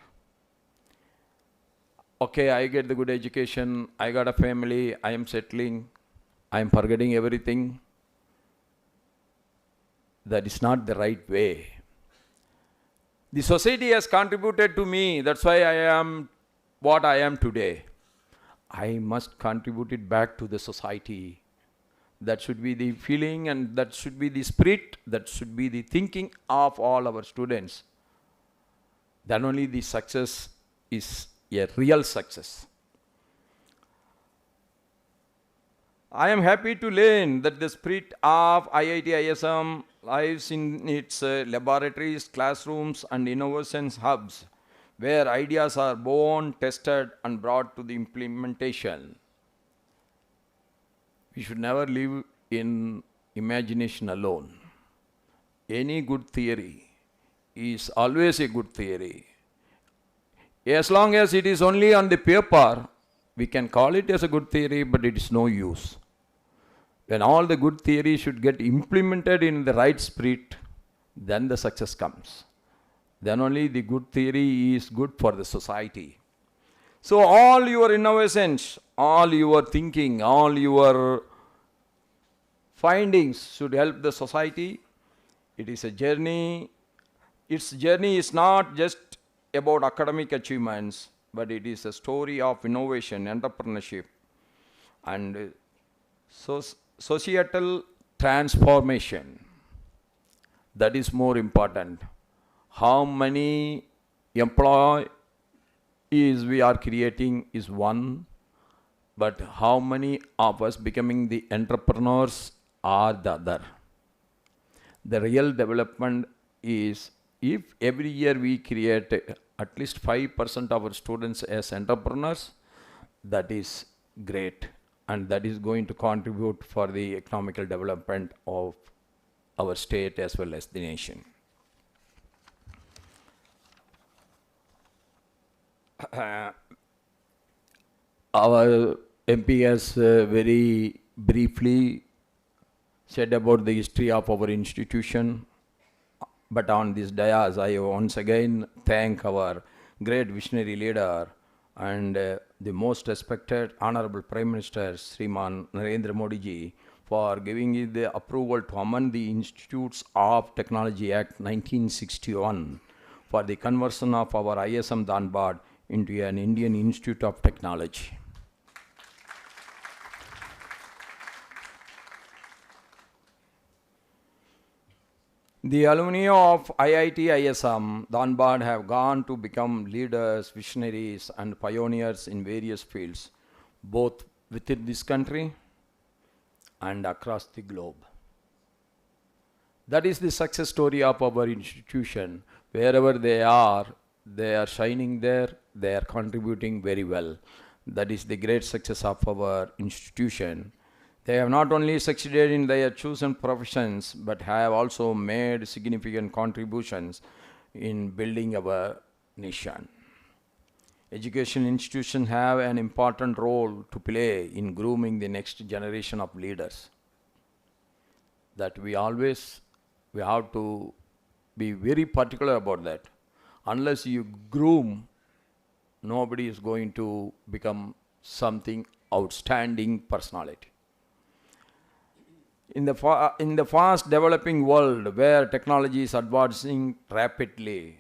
Okay, I get the good education, I got a family, I am settling, I am forgetting everything. That is not the right way. The society has contributed to me, that's why I am what I am today. I must contribute it back to the society. That should be the feeling, and that should be the spirit, that should be the thinking of all our students. Then only the success is a real success. I am happy to learn that the spirit of IIT ISM lies in its laboratories, classrooms and innovations hubs, where ideas are born, tested and brought to the implementation. We should never live in imagination alone. Any good theory is always a good theory. As long as it is only on the paper, we can call it as a good theory, but it is no use. When all the good theories should get implemented in the right spirit, then the success comes. Then only the good theory is good for the society. So all your innovations, all your thinking, all your findings should help the society. It is a journey. Its journey is not just about academic achievements, but it is a story of innovation, entrepreneurship, and societal transformation. That is more important. How many employees we are creating is one, but how many of us becoming the entrepreneurs are the other. The real development is if every year we create at least 5% of our students as entrepreneurs, that is great, and that is going to contribute for the economical development of our state as well as the nation. Our MP has very briefly said about the history of our institution, but on this dais, I once again thank our great visionary leader and the most respected Honorable Prime Minister Sriman Narendra Modi ji for giving it the approval to amend the Institutes of Technology Act 1961 for the conversion of our ISM Dhanbad into an Indian Institute of Technology. The alumni of IIT ISM Dhanbad have gone to become leaders, visionaries, and pioneers in various fields, both within this country and across the globe. That is the success story of our institution. Wherever they are shining there, they are contributing very well. That is the great success of our institution. They have not only succeeded in their chosen professions, but have also made significant contributions in building our nation. Education institutions have an important role to play in grooming the next generation of leaders. That we have to be very particular about that. Unless you groom, nobody is going to become something outstanding personality. In the fast developing world where technology is advancing rapidly,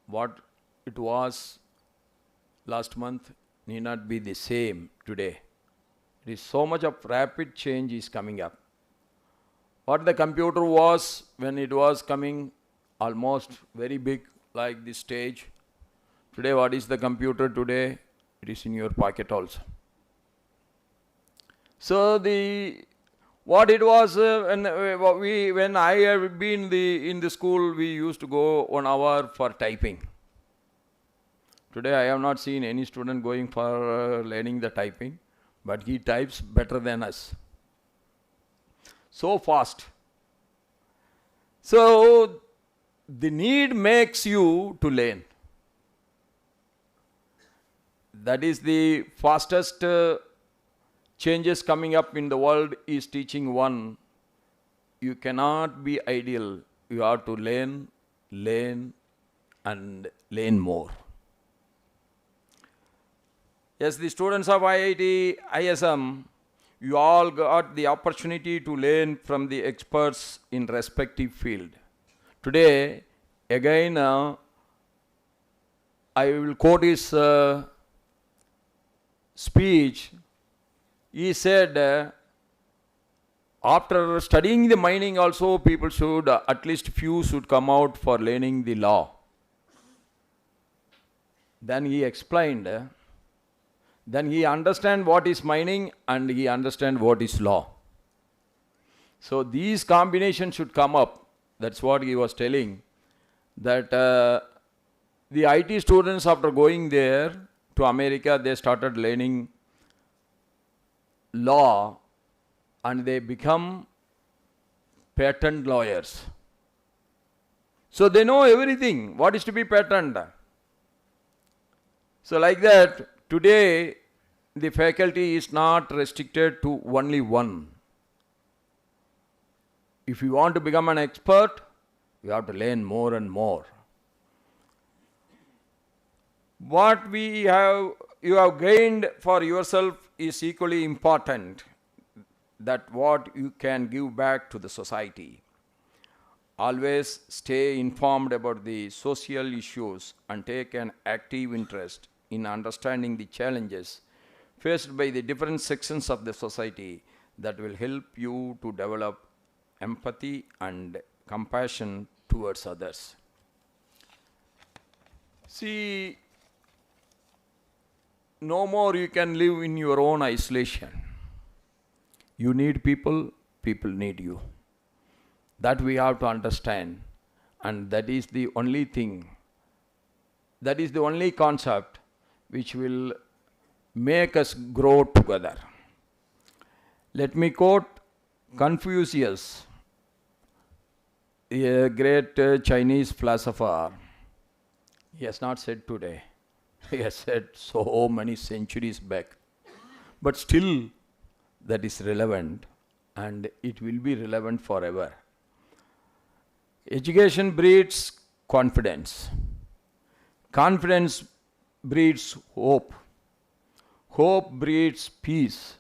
what it was last month need not be the same today. There is so much of rapid change is coming up. What the computer was when it was coming, almost very big like this stage. Today, what is the computer today? It is in your pocket also. So what it was when I have been in the school, we used to go 1 hour for typing. Today I have not seen any student going for learning the typing, but he types better than us. So fast. So the need makes you to learn. That is the fastest changes coming up in the world is teaching one. You cannot be ideal. You have to learn, and learn more. Yes, the students of IIT, ISM, you all got the opportunity to learn from the experts in respective field. Today, again, I will quote his speech. He said, after studying the mining also, people should, at least few should come out for learning the law. Then he explained, then he understand what is mining and he understand what is law. So these combinations should come up. That's what he was telling. That the IT students, after going there to America, they started learning law and they become patent lawyers. So they know everything, what is to be patent. So like that, today the faculty is not restricted to only one. If you want to become an expert, you have to learn more and more. What you have gained for yourself is equally important, that what you can give back to the society. Always stay informed about the social issues and take an active interest in understanding the challenges faced by the different sections of the society. That will help you to develop empathy and compassion towards others. See, no more you can live in your own isolation. You need people, people need you. That we have to understand, and that is the only thing, that is the only concept which will make us grow together. Let me quote Confucius, a great Chinese philosopher. He has not said today. He has said so many centuries back. But still, that is relevant, and it will be relevant forever. Education breeds confidence. Confidence breeds hope. Hope breeds peace.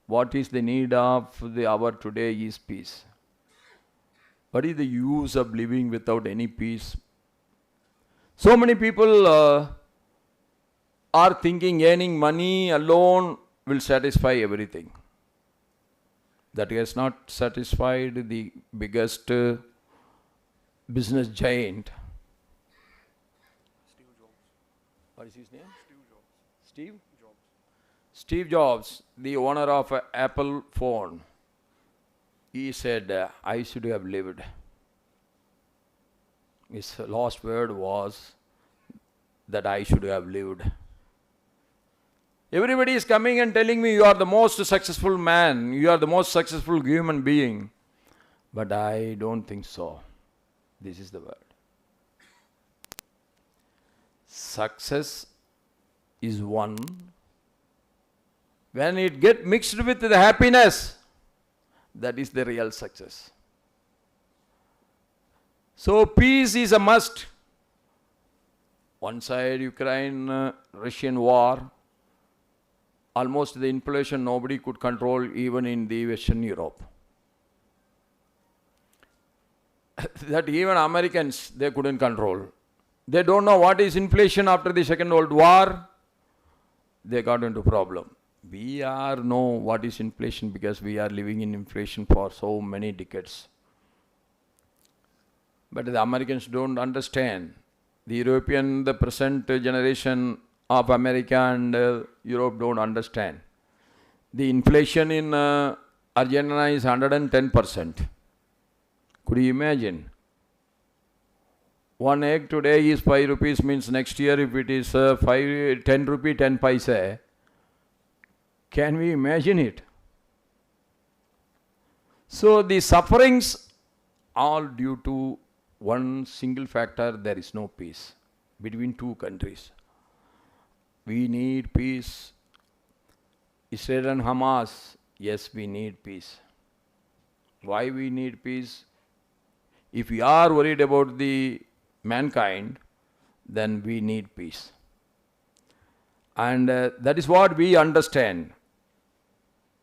What is the need of the hour today is peace. What is the use of living without any peace? So many people are thinking earning money alone will satisfy everything. That has not satisfied the biggest business giant. Steve Jobs. What is his name? Steve Jobs. Steve? Jobs. Steve Jobs, the owner of Apple phone, he said, I should have lived. His last word was that I should have lived. Everybody is coming and telling me, you are the most successful man, you are the most successful human being. But I don't think so. This is the word. Success is one. When it gets mixed with the happiness, that is the real success. So peace is a must. One side Ukraine-Russian war, almost the inflation nobody could control even in the Western Europe. That even Americans, they couldn't control. They don't know what is inflation after the Second World War. They got into problem. We know what is inflation because we are living in inflation for so many decades. But the Americans don't understand. The European, the present generation of America and Europe don't understand. The inflation in Argentina is 110%. Could you imagine? One egg today is 5 rupees, means next year if it is 10 rupee, 10 paise. Can we imagine it? So the sufferings all due to one single factor, there is no peace between two countries. We need peace. Israel and Hamas, yes, we need peace. Why we need peace? If we are worried about the mankind, then we need peace. And that is what we understand.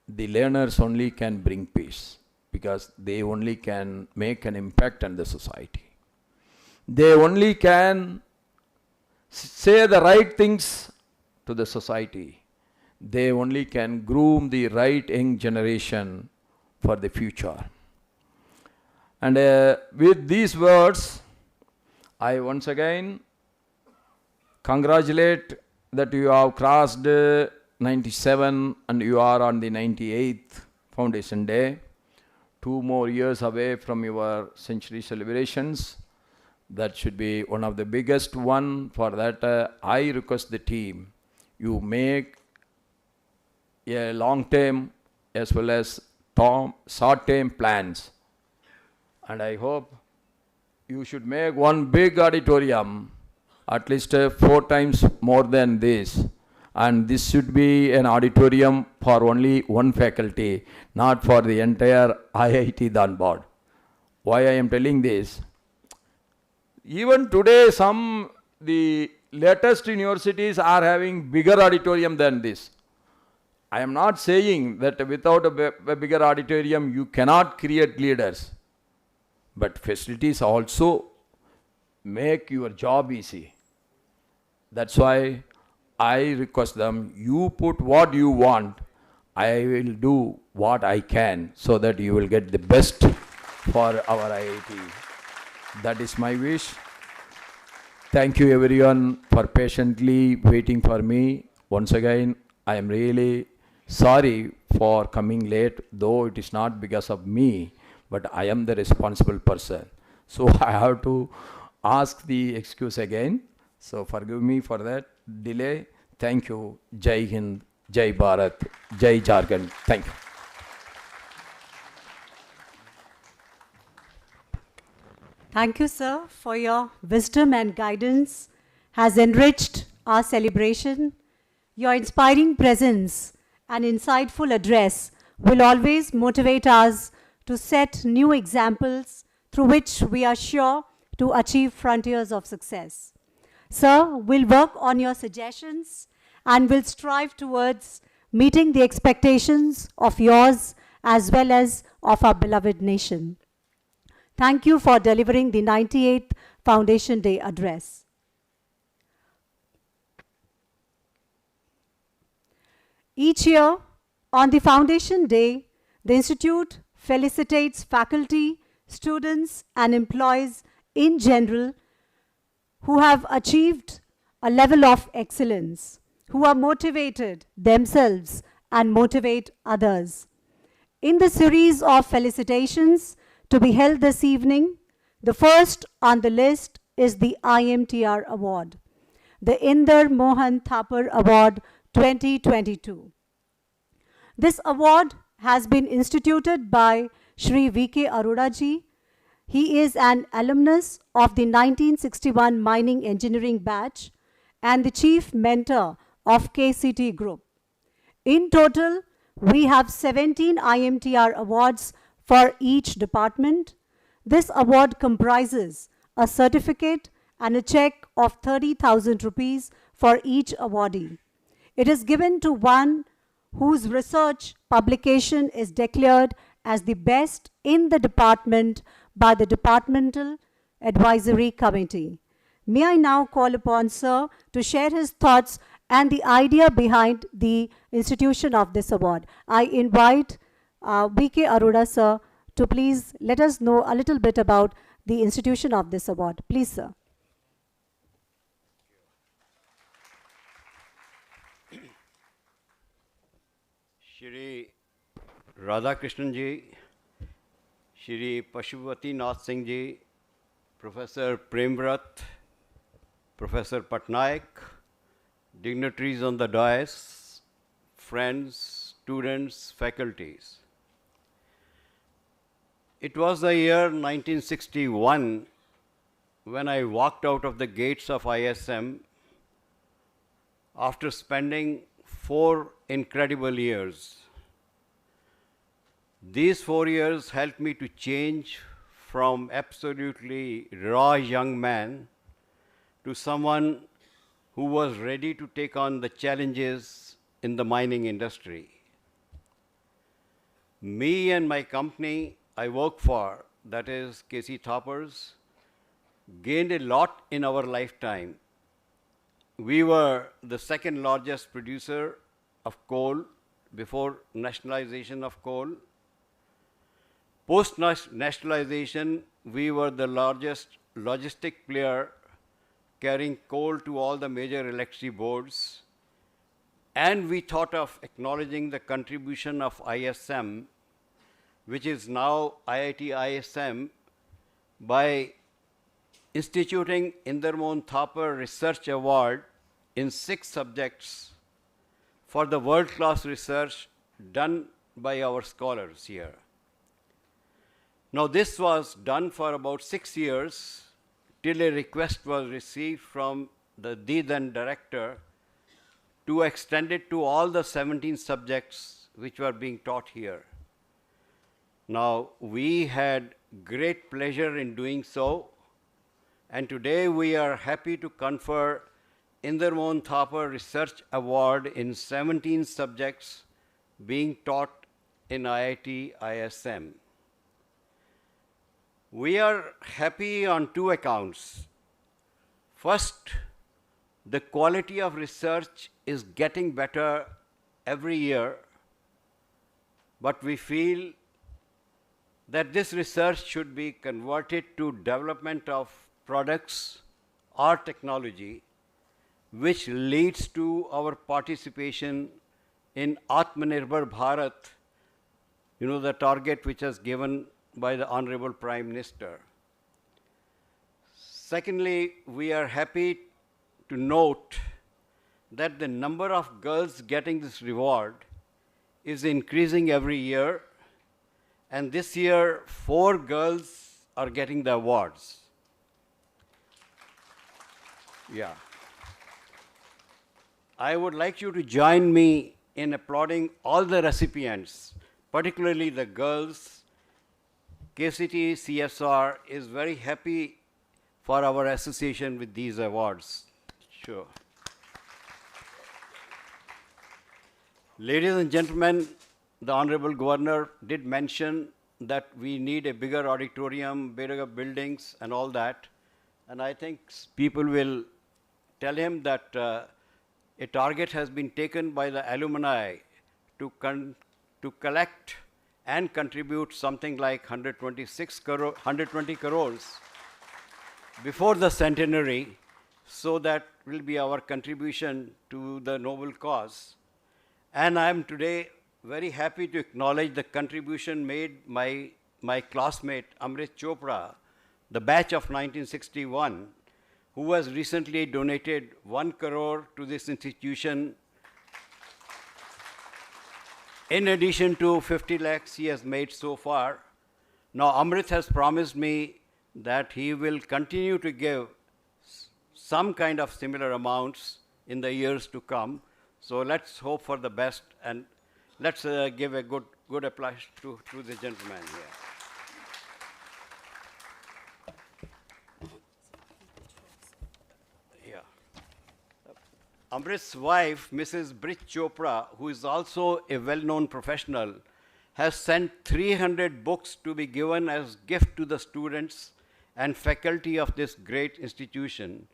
The learners only can bring peace because they only can make an impact on the society. They only can say the right things to the society. They only can groom the right young generation for the future. And with these words, I once again congratulate that you have crossed 97 and you are on the 98th Foundation Day. 2 more years away from your century celebrations. That should be one of the biggest one. For that, I request the team, you make a long-term as well as short-term plans. And I hope you should make one big auditorium, at least 4 times more than this. And this should be an auditorium for only one faculty, not for the entire IIT Dhanbad. Why I am telling this? Even today, the latest universities are having bigger auditorium than this. I am not saying that without a bigger auditorium, you cannot create leaders. But facilities also make your job easy. That's why I request them, you put what you want, I will do what I can so that you will get the best for our IIT. That is my wish. Thank you everyone for patiently waiting for me. Once again, I am really sorry for coming late, though it is not because of me, but I am the responsible person. So I have to ask the excuse again. So forgive me for that delay. Thank you. Jai Hind, Jai Bharat, Jai Jharkhand. Thank you. Thank you, sir, for your wisdom and guidance has enriched our celebration. Your inspiring presence and insightful address will always motivate us to set new examples through which we are sure to achieve frontiers of success. Sir, we'll work on your suggestions and will strive towards meeting the expectations of yours as well as of our beloved nation. Thank you for delivering the 98th Foundation Day address. Each year, on the Foundation Day, the Institute felicitates faculty, students, and employees in general who have achieved a level of excellence, who are motivated themselves and motivate others. In the series of felicitations to be held this evening, the first on the list is the IMTR Award, the Inder Mohan Thapar Award 2022. This award has been instituted by Shri V.K. Arora ji. He is an alumnus of the 1961 Mining Engineering batch and the chief mentor of KCT Group. In total, we have 17 IMTR awards for each department. This award comprises a certificate and a check of 30,000 rupees for each awardee. It is given to one whose research publication is declared as the best in the department by the Departmental Advisory Committee. May I now call upon Sir to share his thoughts and the idea behind the institution of this award. I invite V.K. Arora, sir, to please let us know a little bit about the institution of this award. Please, sir. Shri Radhakrishnan ji, Shri Pashupati Nath Singh ji, Professor Premvrat, Professor Patnaik, dignitaries on the dais, friends, students, faculties. It was the year 1961 when I walked out of the gates of ISM after spending 4 incredible years. These 4 years helped me to change from absolutely raw young man to someone who was ready to take on the challenges in the mining industry. Me and my company I work for, that is KC Thapars, gained a lot in our lifetime. We were the second largest producer of coal before nationalization of coal. Post-nationalization, we were the largest logistic player carrying coal to all the major electricity boards. And we thought of acknowledging the contribution of ISM, which is now IIT ISM, by instituting Inder Mohan Thapar Research Award in 6 subjects for the world-class research done by our scholars here. Now this was done for about 6 years till a request was received from the then director to extend it to all the 17 subjects which were being taught here. Now, we had great pleasure in doing so, and today we are happy to confer Inder Mohan Thapar Research Award in 17 subjects being taught in IIT ISM. We are happy on 2 accounts. First, the quality of research is getting better every year, but we feel that this research should be converted to development of products or technology, which leads to our participation in Atmanirbhar Bharat, the target which is given by the Honorable Prime Minister. Secondly, we are happy to note that the number of girls getting this reward is increasing every year, and this year 4 girls are getting the awards. Yeah. I would like you to join me in applauding all the recipients, particularly the girls. KCT CSR is very happy for our association with these awards. Sure. Ladies and gentlemen, the Honorable Governor did mention that we need a bigger auditorium, bigger buildings, and all that. And I think people will tell him that a target has been taken by the alumni to collect and contribute something like 120 crores before the centenary, so that will be our contribution to the noble cause. And I am today very happy to acknowledge the contribution made by my classmate Amrit Chopra, the batch of 1961, who has recently donated 1 crore to this institution. In addition to 50 lakhs he has made so far. Now Amrit has promised me that he will continue to give some kind of similar amounts in the years to come. So let's hope for the best, and let's give a good applause to the gentleman here. Amrit's wife, Mrs. Brit Chopra, who is also a well-known professional, has sent 300 books to be given as gift to the students and faculty of this great institution.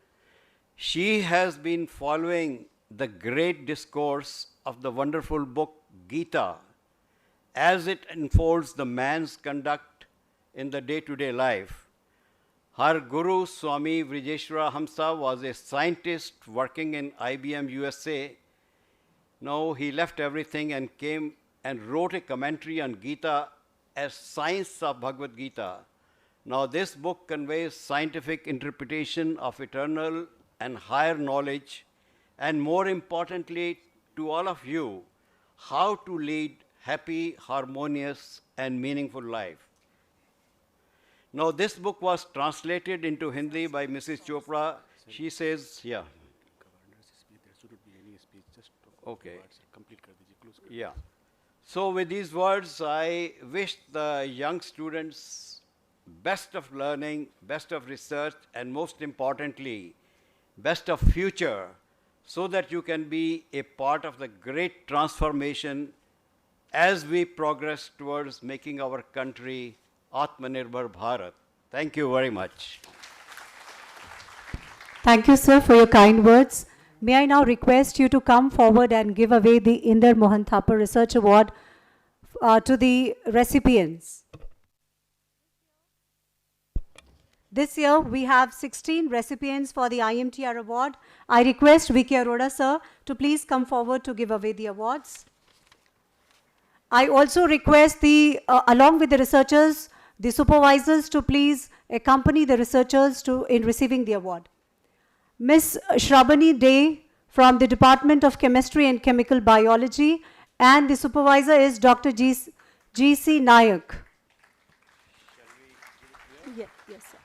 She has been following the great discourse of the wonderful book Gita as it unfolds the man's conduct in the day-to-day life. Her guru, Swami Vrijeshwara Hamsa, was a scientist working in IBM USA. Now he left everything and came and wrote a commentary on Gita as Science of Bhagavad Gita. Now this book conveys scientific interpretation of eternal and higher knowledge, and more importantly to all of you, how to lead happy, harmonious, and meaningful life. Now, this book was translated into Hindi by Mrs. Chopra. She says, yeah. Okay. Yeah. So, with these words, I wish the young students best of learning, best of research, and most importantly, best of future, so that you can be a part of the great transformation as we progress towards making our country Atmanirbhar Bharat. Thank you very much. Thank you, sir, for your kind words. May I now request you to come forward and give away the Inder Mohan Thapar Research Award to the recipients. This year, we have 16 recipients for the IMTR award. I request Vicky Arora, sir, to please come forward to give away the awards. I also request along with the researchers, the supervisors to please accompany the researchers in receiving the award. Ms. Shrabani Day from the Department of Chemistry and Chemical Biology, and the supervisor is Dr. G.C. Nayak. Yes, sir.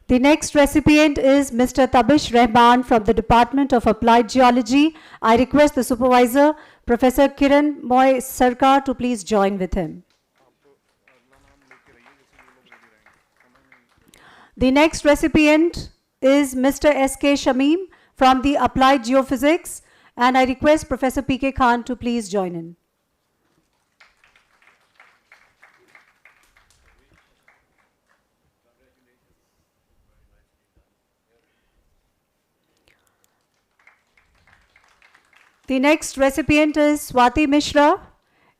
The next recipient is Mr. Tabish Rahman from the Department of Applied Geology. I request the supervisor, Professor Kiran Moy Sarkar, to please join with him. The next recipient is Mr. S.K. Shamim from the Applied Geophysics, and I request Professor P.K. Khan to please join in. The next recipient is Swati Mishra,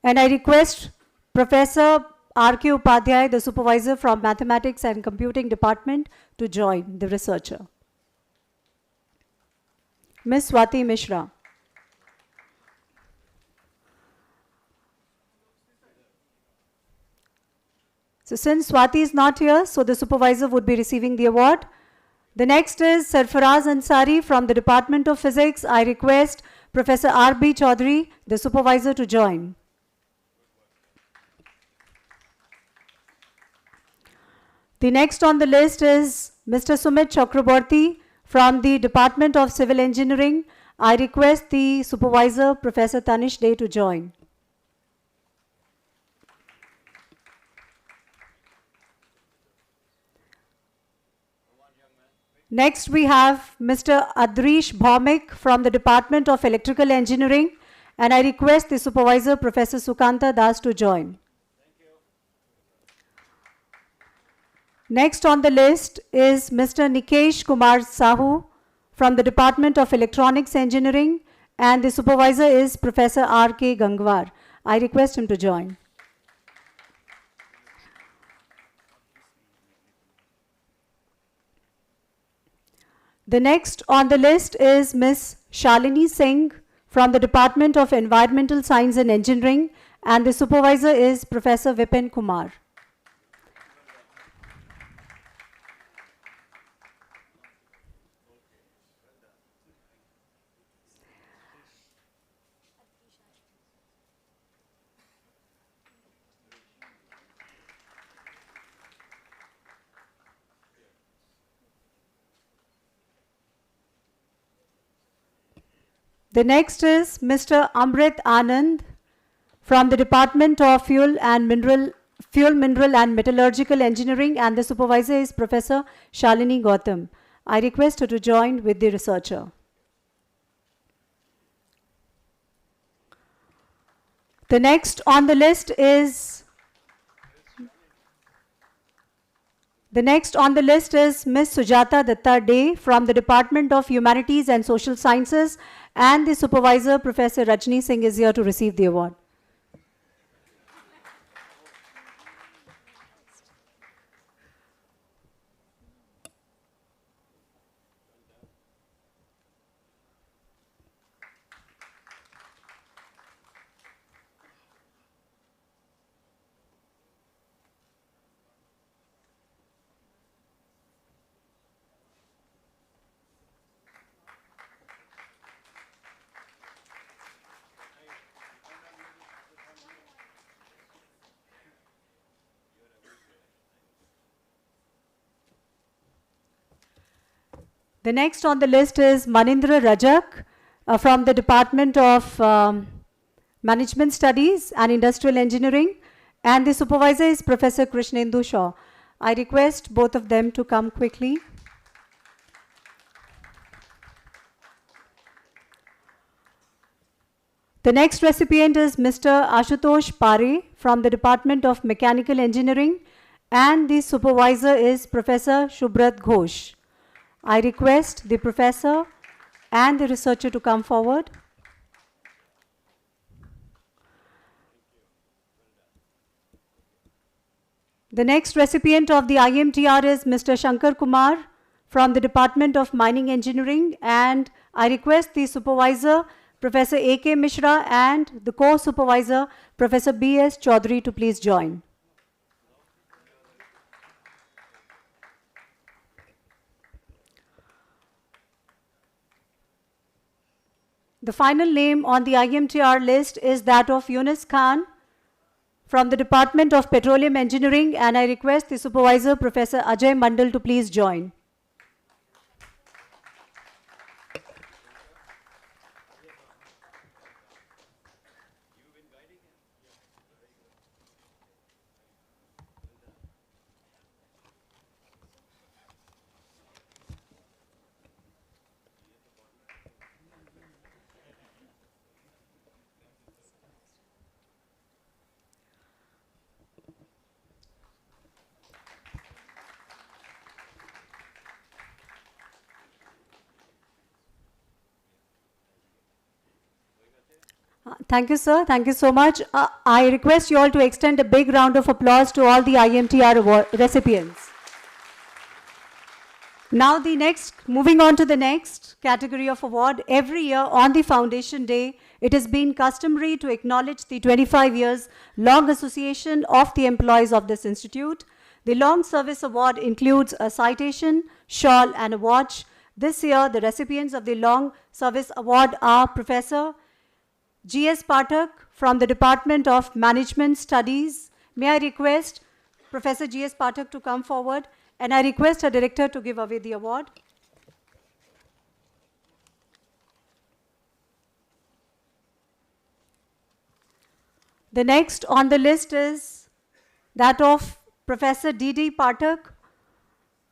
and I request Professor R.K. Upadhyay, the supervisor from Mathematics and Computing Department, to join the researcher. Ms. Swati Mishra. So since Swati is not here, so the supervisor would be receiving the award. The next is Sarfaraz Ansari from the Department of Physics. I request Professor R.B. Chaudhary, the supervisor, to join. The next on the list is Mr. Sumit Chakraborty from the Department of Civil Engineering. I request the supervisor, Professor Tanish Dey, to join. Next, we have Mr. Adrish Bhaumik from the Department of Electrical Engineering, and I request the supervisor, Professor Sukanta Das, to join. Next on the list is Mr. Nikesh Kumar Sahu from the Department of Electronics Engineering, and the supervisor is Professor R.K. Gangwar. I request him to join. The next on the list is Ms. Shalini Singh from the Department of Environmental Science and Engineering, and the supervisor is Professor Vipin Kumar. The next is Mr. Amrit Anand from the Department of Fuel, Mineral and Metallurgical Engineering, and the supervisor is Professor Shalini Gautam. I request her to join with the researcher. The next on the list is Ms. Sujata Datta Dey from the Department of Humanities and Social Sciences, and the supervisor, Professor Rajni Singh, is here to receive the award. The next on the list is Manindra Rajak from the Department of Management Studies and Industrial Engineering, and the supervisor is Professor Krishnendu Shaw. I request both of them to come quickly. The next recipient is Mr. Ashutosh Pare from the Department of Mechanical Engineering, and the supervisor is Professor Shubrat Ghosh. I request the professor and the researcher to come forward. The next recipient of the IMTR is Mr. Shankar Kumar from the Department of Mining Engineering, and I request the supervisor, Professor A.K. Mishra, and the co-supervisor, Professor B.S. Chaudhary, to please join. The final name on the IMTR list is that of Yunus Khan from the Department of Petroleum Engineering, and I request the supervisor, Professor Ajay Mandal, to please join. Thank you, sir. Thank you so much. I request you all to extend a big round of applause to all the IMTR award recipients. Now moving on to the next category of award. Every year on the Foundation Day, it has been customary to acknowledge the 25 years long association of the employees of this institute. The Long Service Award includes a citation, shawl, and a watch. This year, the recipients of the Long Service Award are Professor G.S. Pathak from the Department of Management Studies. May I request Professor G.S. Pathak to come forward, and I request our director to give away the award. The next on the list is that of Professor D.D. Pathak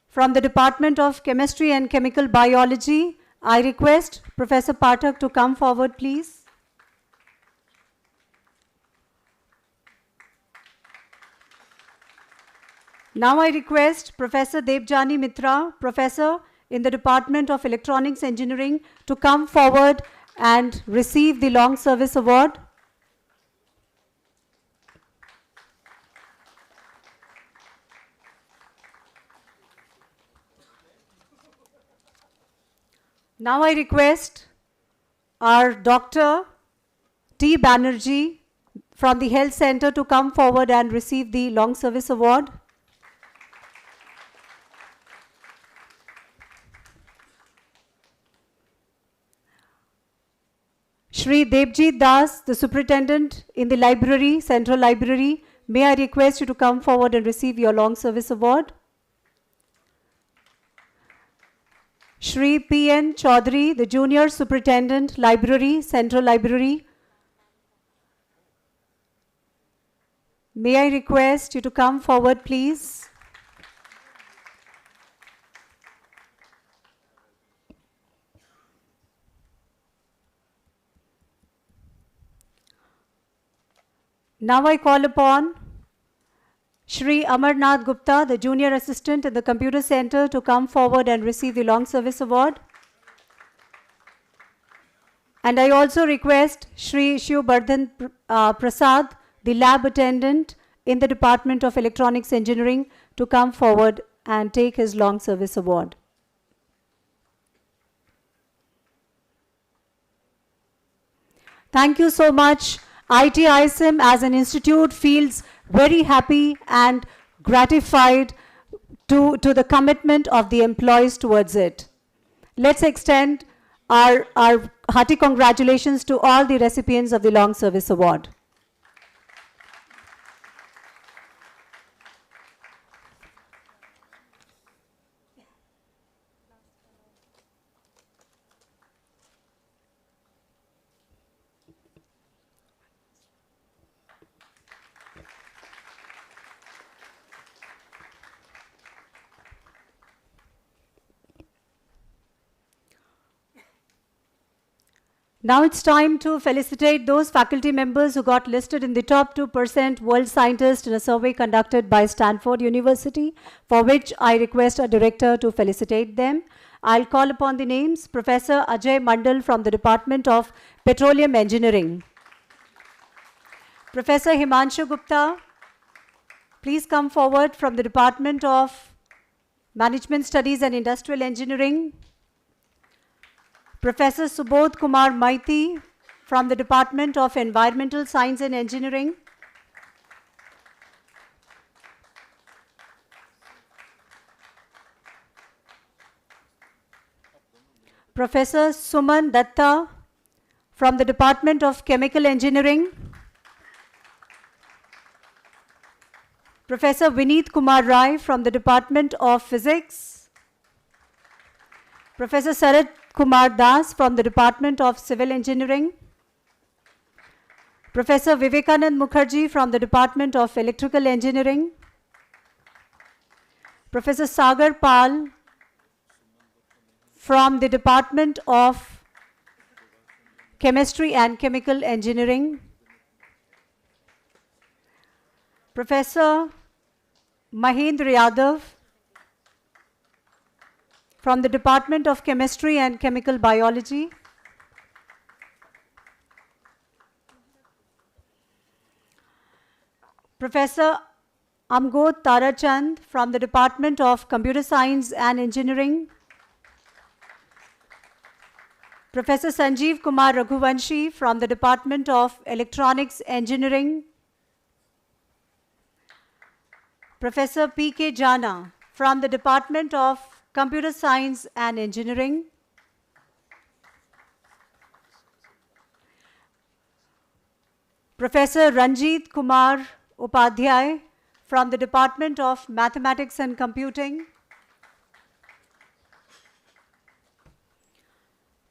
from the Department of Chemistry and Chemical Biology. I request Professor Pathak to come forward, please. Now I request Professor Debjani Mitra, Professor in the Department of Electronics Engineering, to come forward and receive the Long Service Award. Now I request our Dr. T. Banerjee from the Health Center to come forward and receive the Long Service Award. Shri Debjit Das, the Superintendent in the Library, Central Library, may I request you to come forward and receive your Long Service Award. Shri P.N. Chaudhary, the Junior Superintendent, Library, Central Library, may I request you to come forward, please. Now I call upon Shri Amarnath Gupta, the Junior Assistant in the Computer Center, to come forward and receive the Long Service Award. And I also request Shri Shiv Bardhan Prasad, the Lab Attendant in the Department of Electronics Engineering, to come forward and take his Long Service Award. Thank you so much. IIT ISM as an institute feels very happy and gratified to the commitment of the employees towards it. Let's extend our hearty congratulations to all the recipients of the Long Service Award. Now it's time to felicitate those faculty members who got listed in the top 2% world scientists in a survey conducted by Stanford University, for which I request our director to felicitate them. I'll call upon the names. Professor Ajay Mandal from the Department of Petroleum Engineering. Professor Himanshu Gupta, please come forward from the Department of Management Studies and Industrial Engineering. Professor Subodh Kumar Maiti from the Department of Environmental Science and Engineering. Professor Suman Datta from the Department of Chemical Engineering. Professor Vineet Kumar Rai from the Department of Physics. Professor Sarat Kumar Das from the Department of Civil Engineering. Professor Vivekanand Mukherjee from the Department of Electrical Engineering. Professor Sagar Pal from the Department of Chemistry and Chemical Engineering. Professor Mahendra Yadav from the Department of Chemistry and Chemical Biology. Professor Amgod Tarachand from the Department of Computer Science and Engineering. Professor Sanjeev Kumar Raghuvanshi from the Department of Electronics Engineering. Professor P.K. Jana from the Department of Computer Science and Engineering. Professor Ranjit Kumar Upadhyay from the Department of Mathematics and Computing.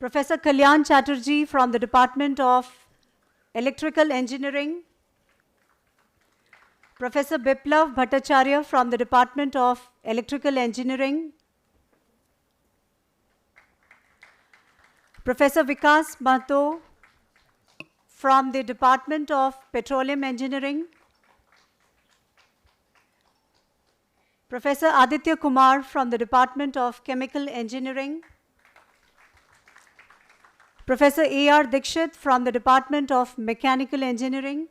Professor Kalyan Chatterjee from the Department of Electrical Engineering. Professor Biplav Bhattacharya from the Department of Electrical Engineering. Professor Vikas Mahto from the Department of Petroleum Engineering. Professor Aditya Kumar from the Department of Chemical Engineering. Professor A.R. Dikshit from the Department of Mechanical Engineering.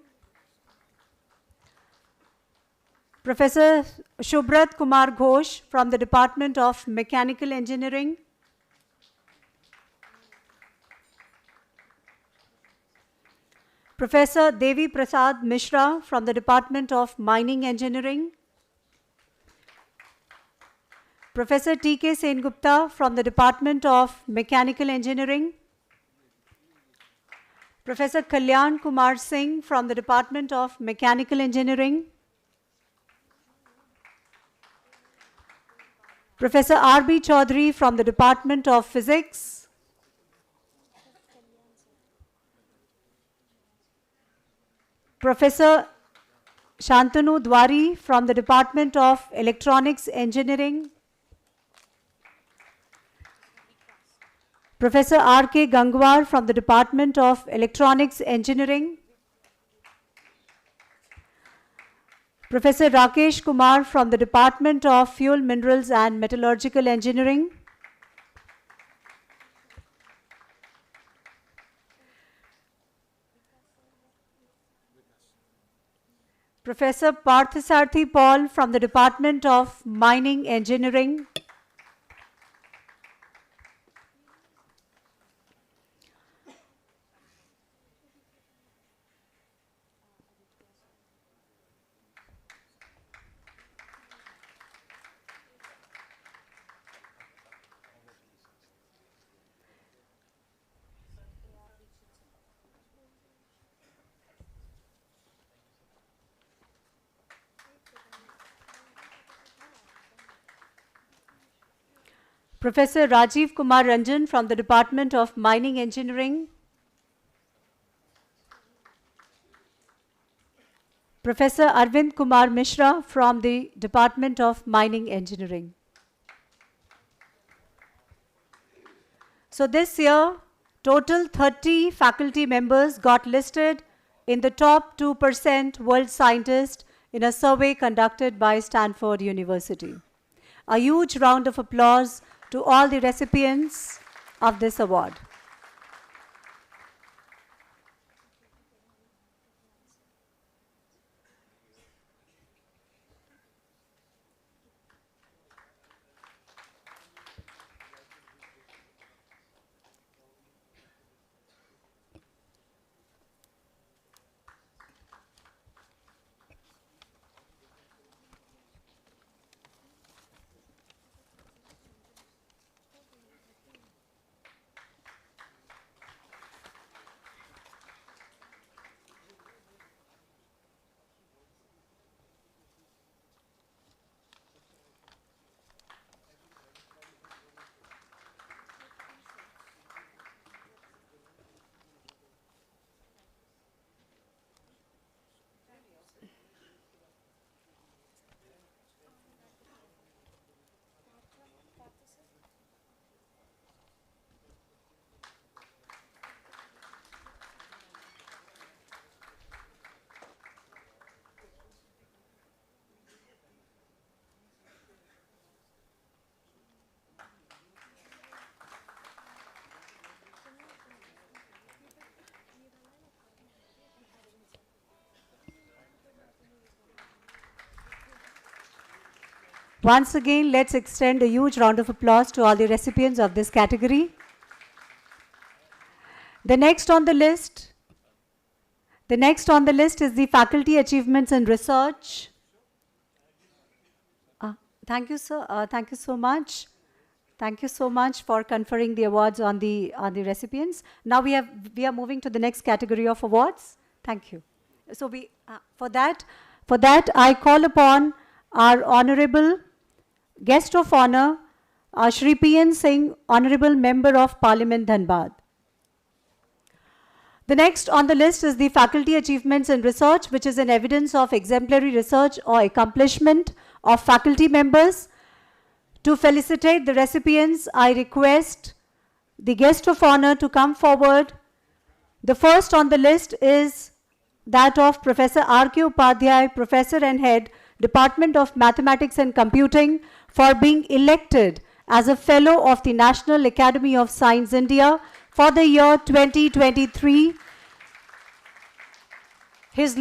Professor Shubhrat Kumar Ghosh from the Department of Mechanical Engineering. Professor Devi Prasad Mishra from the Department of Mining Engineering. Professor T.K. Sengupta from the Department of Mechanical Engineering. Professor Kalyan Kumar Singh from the Department of Mechanical Engineering. Professor R.B. Chaudhary from the Department of Physics. Professor Shantanu Dwari from the Department of Electronics Engineering. Professor R.K. Gangwar from the Department of Electronics Engineering. Professor Rakesh Kumar from the Department of Fuel, Minerals and Metallurgical Engineering. Professor Parthasarathy Paul from the Department of Mining Engineering. Professor Rajiv Kumar Ranjan from the Department of Mining Engineering. Professor Arvind Kumar Mishra from the Department of Mining Engineering. So this year, total 30 faculty members got listed in the top 2% world scientists in a survey conducted by Stanford University. A huge round of applause to all the recipients of this award. Once again, let's extend a huge round of applause to all the recipients of this category. The next on the list is the Faculty Achievements in Research. Thank you, sir. Thank you so much. Thank you so much for conferring the awards on the recipients. Now we are moving to the next category of awards. Thank you. So for that I call upon our honorable guest of honor, Shri P.N. Singh, Honorable Member of Parliament, Dhanbad. The next on the list is the Faculty Achievements in Research, which is an evidence of exemplary research or accomplishment of faculty members. To felicitate the recipients, I request the guest of honor to come forward. The first on the list is that of Professor R.K. Upadhyay, Professor and Head, Department of Mathematics and Computing, for being elected as a Fellow of the National Academy of Science, India, for the year 2023. His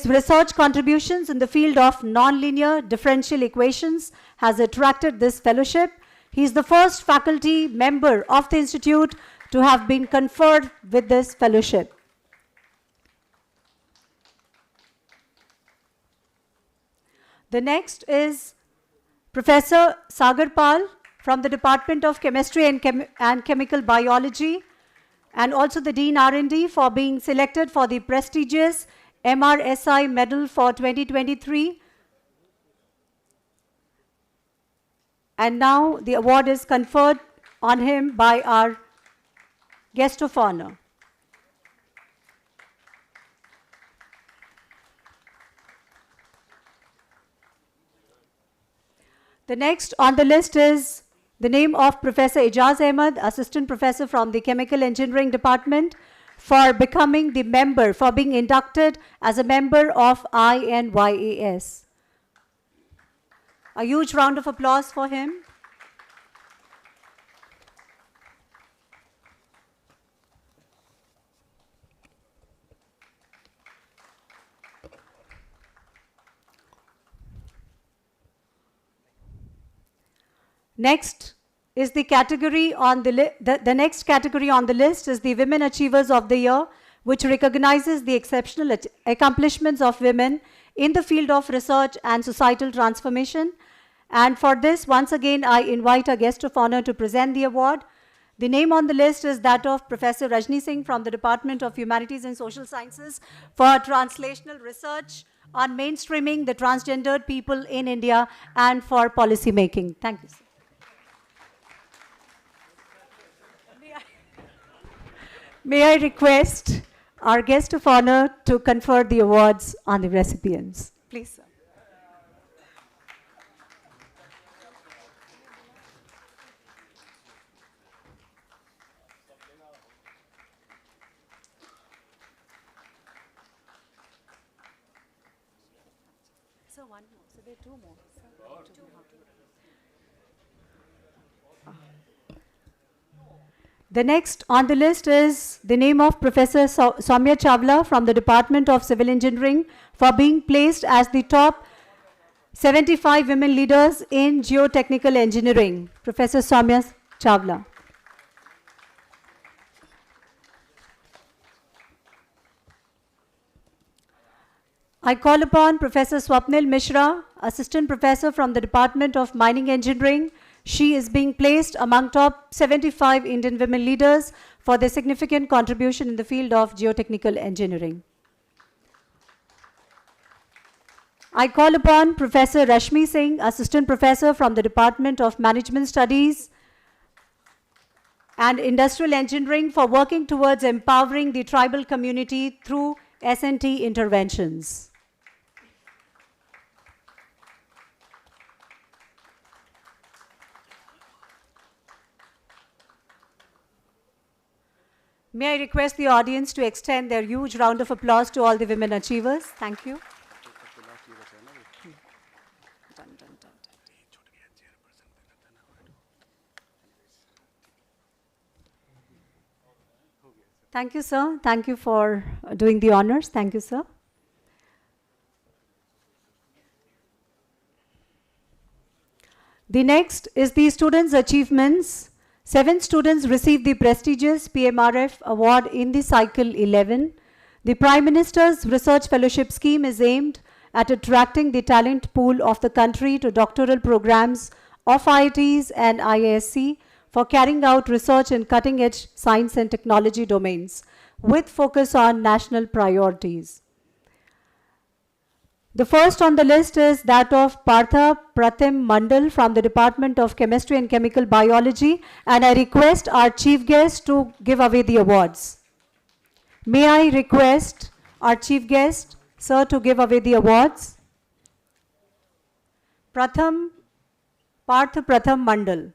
research contributions in the field of nonlinear differential equations has attracted this fellowship. He is the first faculty member of the institute to have been conferred with this fellowship. The next is Professor Sagar Pal from the Department of Chemistry and Chemical Biology, and also the Dean R&D, for being selected for the prestigious MRSI Medal for 2023. And now the award is conferred on him by our guest of honor. The next on the list is the name of Professor Ijaz Ahmed, Assistant Professor from the Chemical Engineering Department, for becoming the member, for being inducted as a member of INYAS. A huge round of applause for him. Next is the category on the next category on the list is the Women Achievers of the Year, which recognizes the exceptional accomplishments of women in the field of research and societal transformation. And for this, once again, I invite our guest of honor to present the award. The name on the list is that of Professor Rajni Singh from the Department of Humanities and Social Sciences for translational research on mainstreaming the transgendered people in India and for policy making. Thank you, sir. May I request our guest of honor to confer the awards on the recipients. Please, sir. So one more. So there are two more. Two more. The next on the list is the name of Professor Soumya Chawla from the Department of Civil Engineering for being placed as the top 75 women leaders in geotechnical engineering. Professor Soumya Chawla. I call upon Professor Swapnil Mishra, Assistant Professor from the Department of Mining Engineering. She is being placed among top 75 Indian women leaders for their significant contribution in the field of geotechnical engineering. I call upon Professor Rashmi Singh, Assistant Professor from the Department of Management Studies and Industrial Engineering, for working towards empowering the tribal community through S&T interventions. May I request the audience to extend their huge round of applause to all the women achievers. Thank you. Thank you, sir. Thank you for doing the honors. Thank you, sir. The next is the students' achievements. 7 students received the prestigious PMRF award in the cycle 11. The Prime Minister's Research Fellowship Scheme is aimed at attracting the talent pool of the country to doctoral programs of IITs and IISc for carrying out research in cutting-edge science and technology domains with focus on national priorities. The first on the list is that of Partha Pratim Mandal from the Department of Chemistry and Chemical Biology, and I request our chief guest to give away the awards. May I request our chief guest, sir, to give away the awards? Partha Pratham Mandal.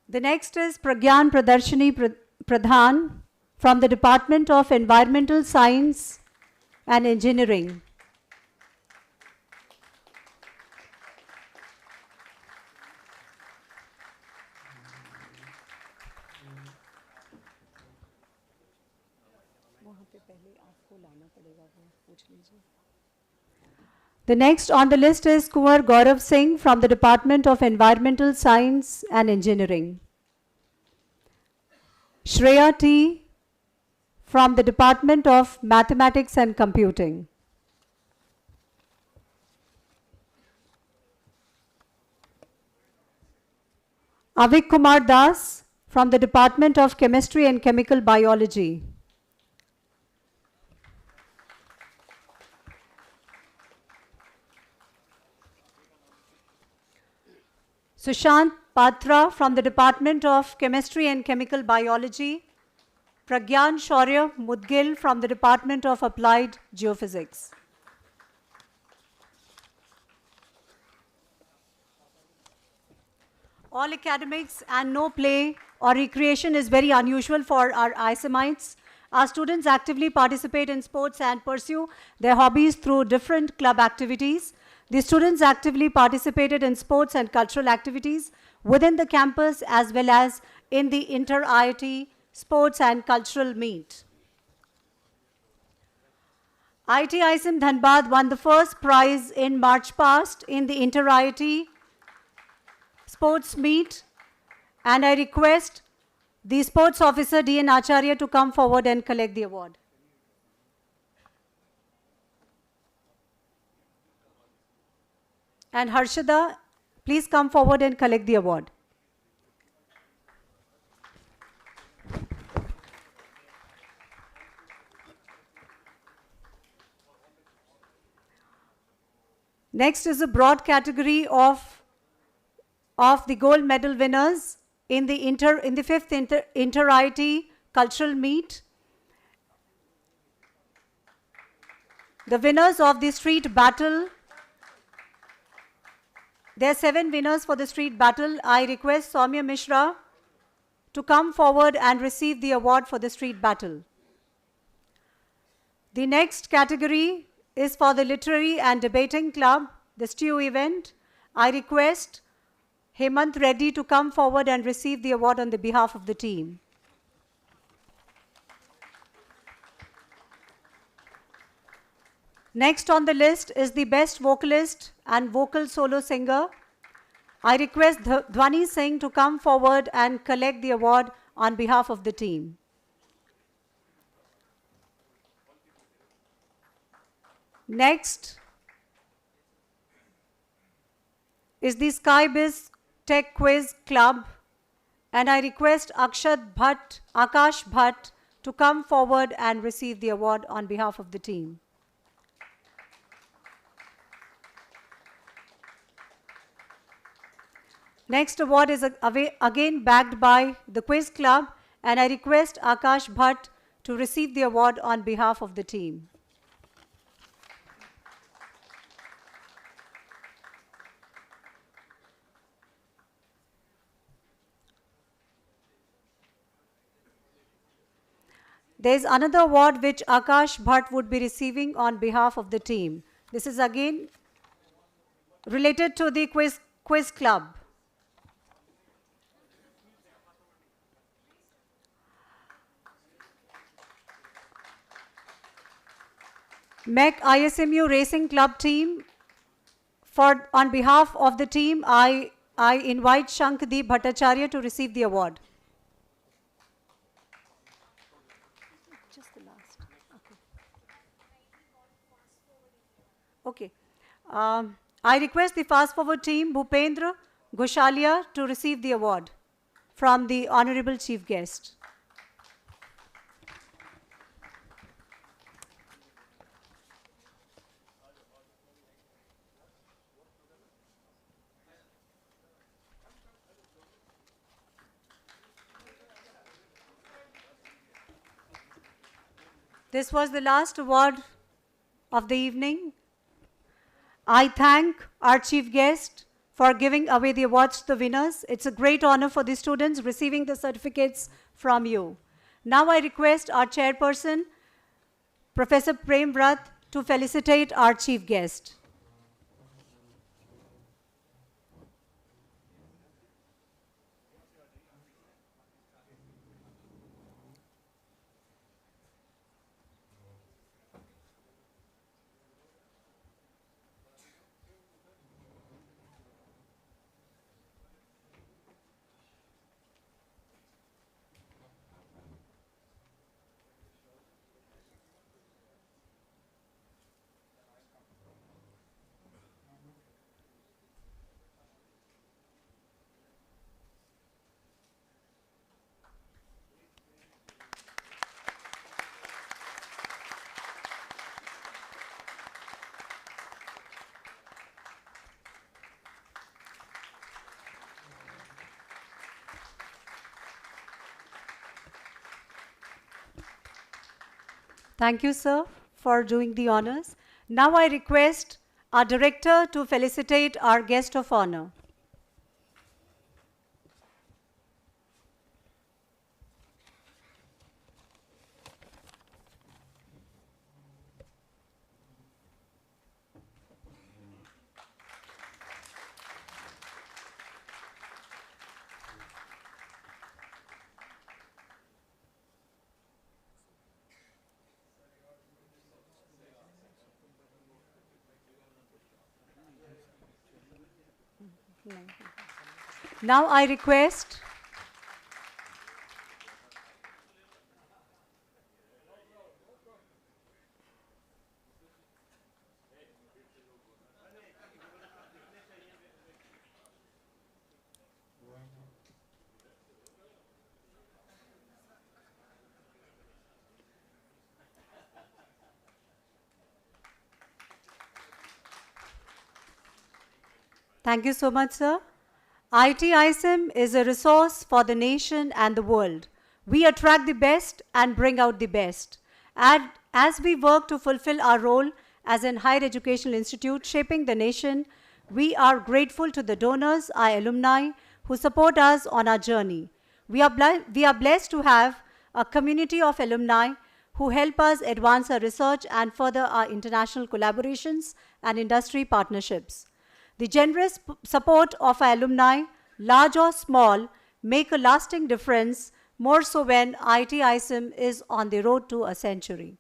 The next is Pragyan Pradarshini Pradhan from the Department of Environmental Science and Engineering. The next on the list is Kumar Gaurav Singh from the Department of Environmental Science and Engineering. Shreya T from the Department of Mathematics and Computing. Avik Kumar Das from the Department of Chemistry and Chemical Biology. Sushant Patra from the Department of Chemistry and Chemical Biology. Pragyan Shaurya Mudgil from the Department of Applied Geophysics. All academics and no play or recreation is very unusual for our ISMites. Our students actively participate in sports and pursue their hobbies through different club activities. The students actively participated in sports and cultural activities within the campus as well as in the inter-IIT sports and cultural meet. IIT ISM Dhanbad won the first prize in March past in the inter-IIT sports meet, and I request the sports officer D.N. Acharya to come forward and collect the award. And Harshada, please come forward and collect the award. Next is a broad category of the gold medal winners in the 5th inter-IIT cultural meet. The winners of the street battle. There are 7 winners for the street battle. I request Soumya Mishra to come forward and receive the award for the street battle. The next category is for the literary and debating club, the STU event. I request Hemant Reddy to come forward and receive the award on the behalf of the team. Next on the list is the best vocalist and vocal solo singer. I request Dhwani Singh to come forward and collect the award on behalf of the team. Next is the Skybiz Tech Quiz Club, and I request Akash Bhatt to come forward and receive the award on behalf of the team. Next award is again backed by the Quiz Club, and I request Akash Bhatt to receive the award on behalf of the team. There is another award which Akash Bhatt would be receiving on behalf of the team. This is again related to the Quiz Club. MEC ISMU Racing Club team, on behalf of the team, I invite Shankdeep Bhattacharya to receive the award. Just the last. Okay. I request the fast forward team, Bhupendra Goshalia, to receive the award from the Honorable Chief Guest. This was the last award of the evening. I thank our chief guest for giving away the awards to the winners. It's a great honor for the students receiving the certificates from you. Now I request our chairperson, Professor Prem Vrat, to felicitate our chief guest. Thank you, sir, for doing the honors. Now I request our director to felicitate our guest of honor. Now I request Thank you so much, sir. IIT ISM is a resource for the nation and the world. We attract the best and bring out the best. And as we work to fulfill our role as an higher educational institute shaping the nation, we are grateful to the donors, our alumni, who support us on our journey. We are blessed to have a community of alumni who help us advance our research and further our international collaborations and industry partnerships. The generous support of our alumni, large or small, make a lasting difference, more so when IIT ISM is on the road to a century.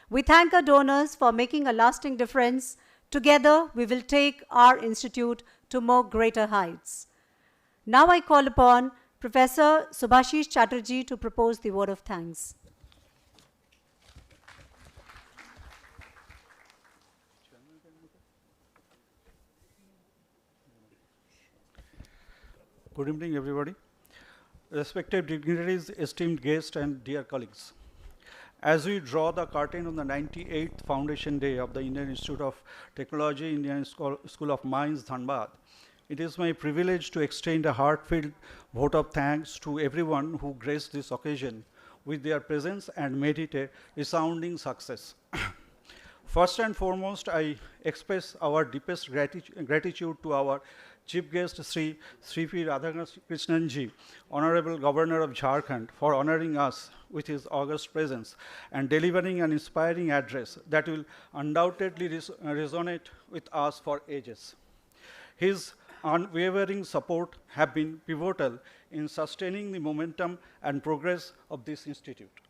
We thank our donors for making a lasting difference. Together, we will take our institute to more greater heights. Now I call upon Professor Subhashish Chatterjee to propose the word of thanks. Good evening, everybody. Respected dignitaries, esteemed guests, and dear colleagues. As we draw the curtain on the 98th Foundation Day of the Indian Institute of Technology, Indian School of Mines, Dhanbad, it is my privilege to extend a heartfelt vote of thanks to everyone who graced this occasion with their presence and made it a resounding success. First and foremost, I express our deepest gratitude to our Chief Guest Sri P. Radhakrishnan Ji, Honorable Governor of Jharkhand, for honoring us with his august presence and delivering an inspiring address that will undoubtedly resonate with us for ages. His unwavering support have been pivotal in sustaining the momentum and progress of this institute.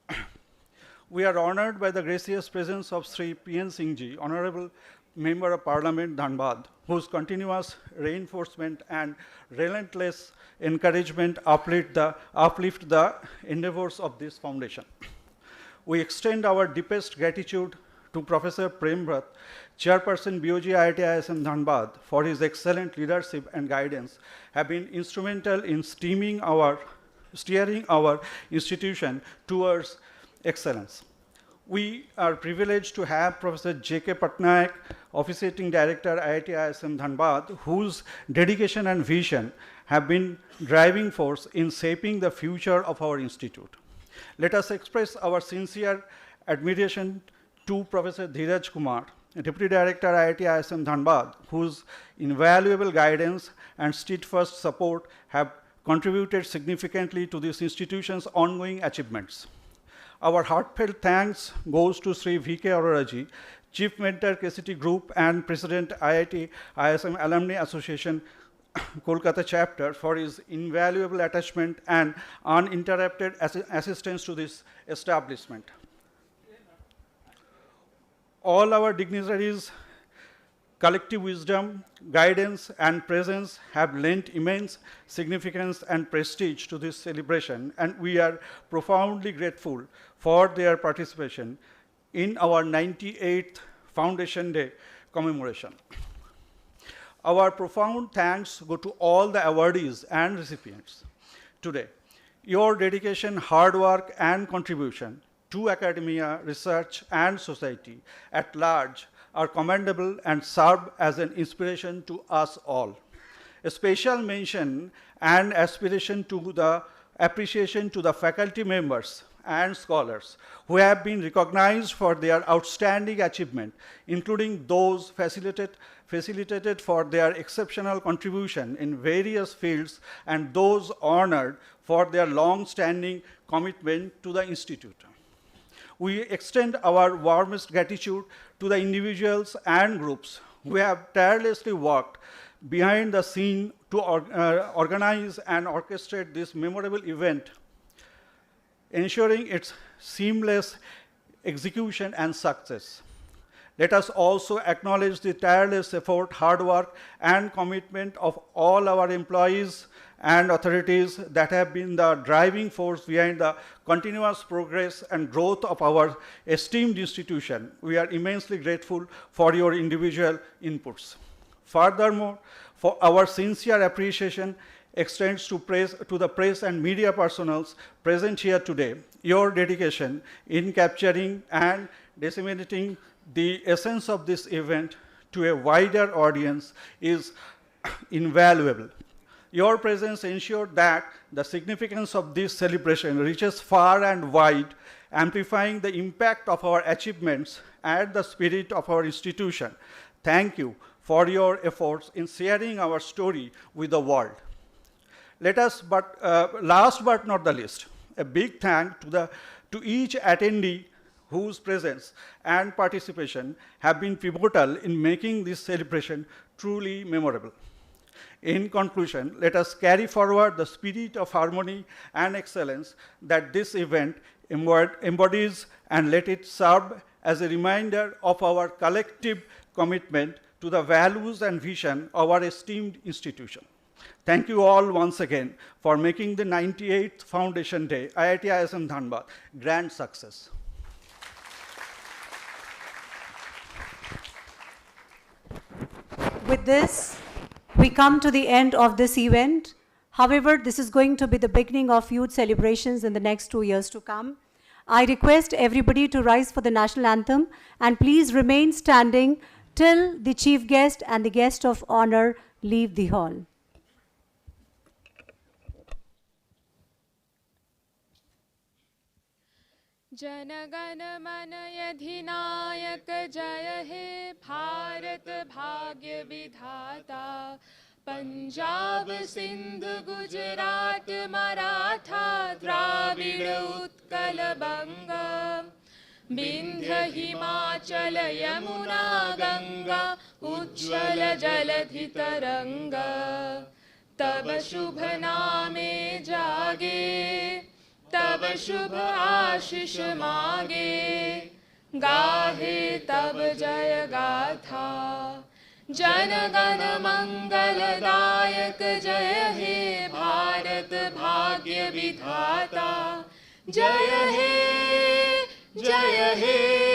We are honored by the gracious presence of Sri P.N. Singh Ji, Honorable Member of Parliament, Dhanbad, whose continuous reinforcement and relentless encouragement uplift the endeavors of this foundation. We extend our deepest gratitude to Professor Prem Bhatt, Chairperson BOG IIT ISM Dhanbad, for his excellent leadership and guidance, have been instrumental in steering our institution towards excellence. We are privileged to have Professor J.K. Patnaik, Officiating Director, IIT ISM Dhanbad, whose dedication and vision have been driving force in shaping the future of our institute. Let us express our sincere admiration to Professor Dheeraj Kumar, Deputy Director, IIT ISM Dhanbad, whose invaluable guidance and steadfast support have contributed significantly to this institution's ongoing achievements. Our heartfelt thanks goes to Sri V.K. Arora Ji, Chief Mentor KCT Group and President IIT ISM Alumni Association Kolkata chapter, for his invaluable attachment and uninterrupted assistance to this establishment. All our dignitaries' collective wisdom, guidance, and presence have lent immense significance and prestige to this celebration, and we are profoundly grateful for their participation in our 98th Foundation Day commemoration. Our profound thanks go to all the awardees and recipients today. Your dedication, hard work, and contribution to academia, research, and society at large are commendable and serve as an inspiration to us all. A special mention and appreciation to the faculty members and scholars who have been recognized for their outstanding achievement, including those facilitated for their exceptional contribution in various fields and those honored for their long-standing commitment to the Institute. We extend our warmest gratitude to the individuals and groups who have tirelessly worked behind the scene to organize and orchestrate this memorable event, ensuring its seamless execution and success. Let us also acknowledge the tireless effort, hard work, and commitment of all our employees and authorities that have been the driving force behind the continuous progress and growth of our esteemed institution. We are immensely grateful for your individual inputs. Furthermore, for our sincere appreciation extends to the press and media personnel present here today. Your dedication in capturing and disseminating the essence of this event to a wider audience is invaluable. Your presence ensured that the significance of this celebration reaches far and wide, amplifying the impact of our achievements and the spirit of our institution. Thank you for your efforts in sharing our story with the world. Let us, last but not the least, a big thank to each attendee whose presence and participation have been pivotal in making this celebration truly memorable. In conclusion, let us carry forward the spirit of harmony and excellence that this event embodies, and let it serve as a reminder of our collective commitment to the values and vision of our esteemed institution. Thank you all once again for making the 98th Foundation Day, IIT ISM Dhanbad, grand success. With this, we come to the end of this event. However, this is going to be the beginning of youth celebrations in the next 2 years to come. I request everybody to rise for the national anthem and please remain standing till the chief guest and the guest of honor leave the hall. जनगण मन अधिनायक जय हे भारत भाग्य विधाता पंजाब सिंध गुजरात मराठा द्राविड़ उत्कल बंग विंध्य हिमाचल यमुना गंगा उज्ज्वल जलधि तरंग तब शुभ नामे जागे तब तब शुभ आशीष मांगे, गाहे तब जय गाथा। जन गण मंगलदायक जय हे भारत भाग्य विधाता। जय हे जय हे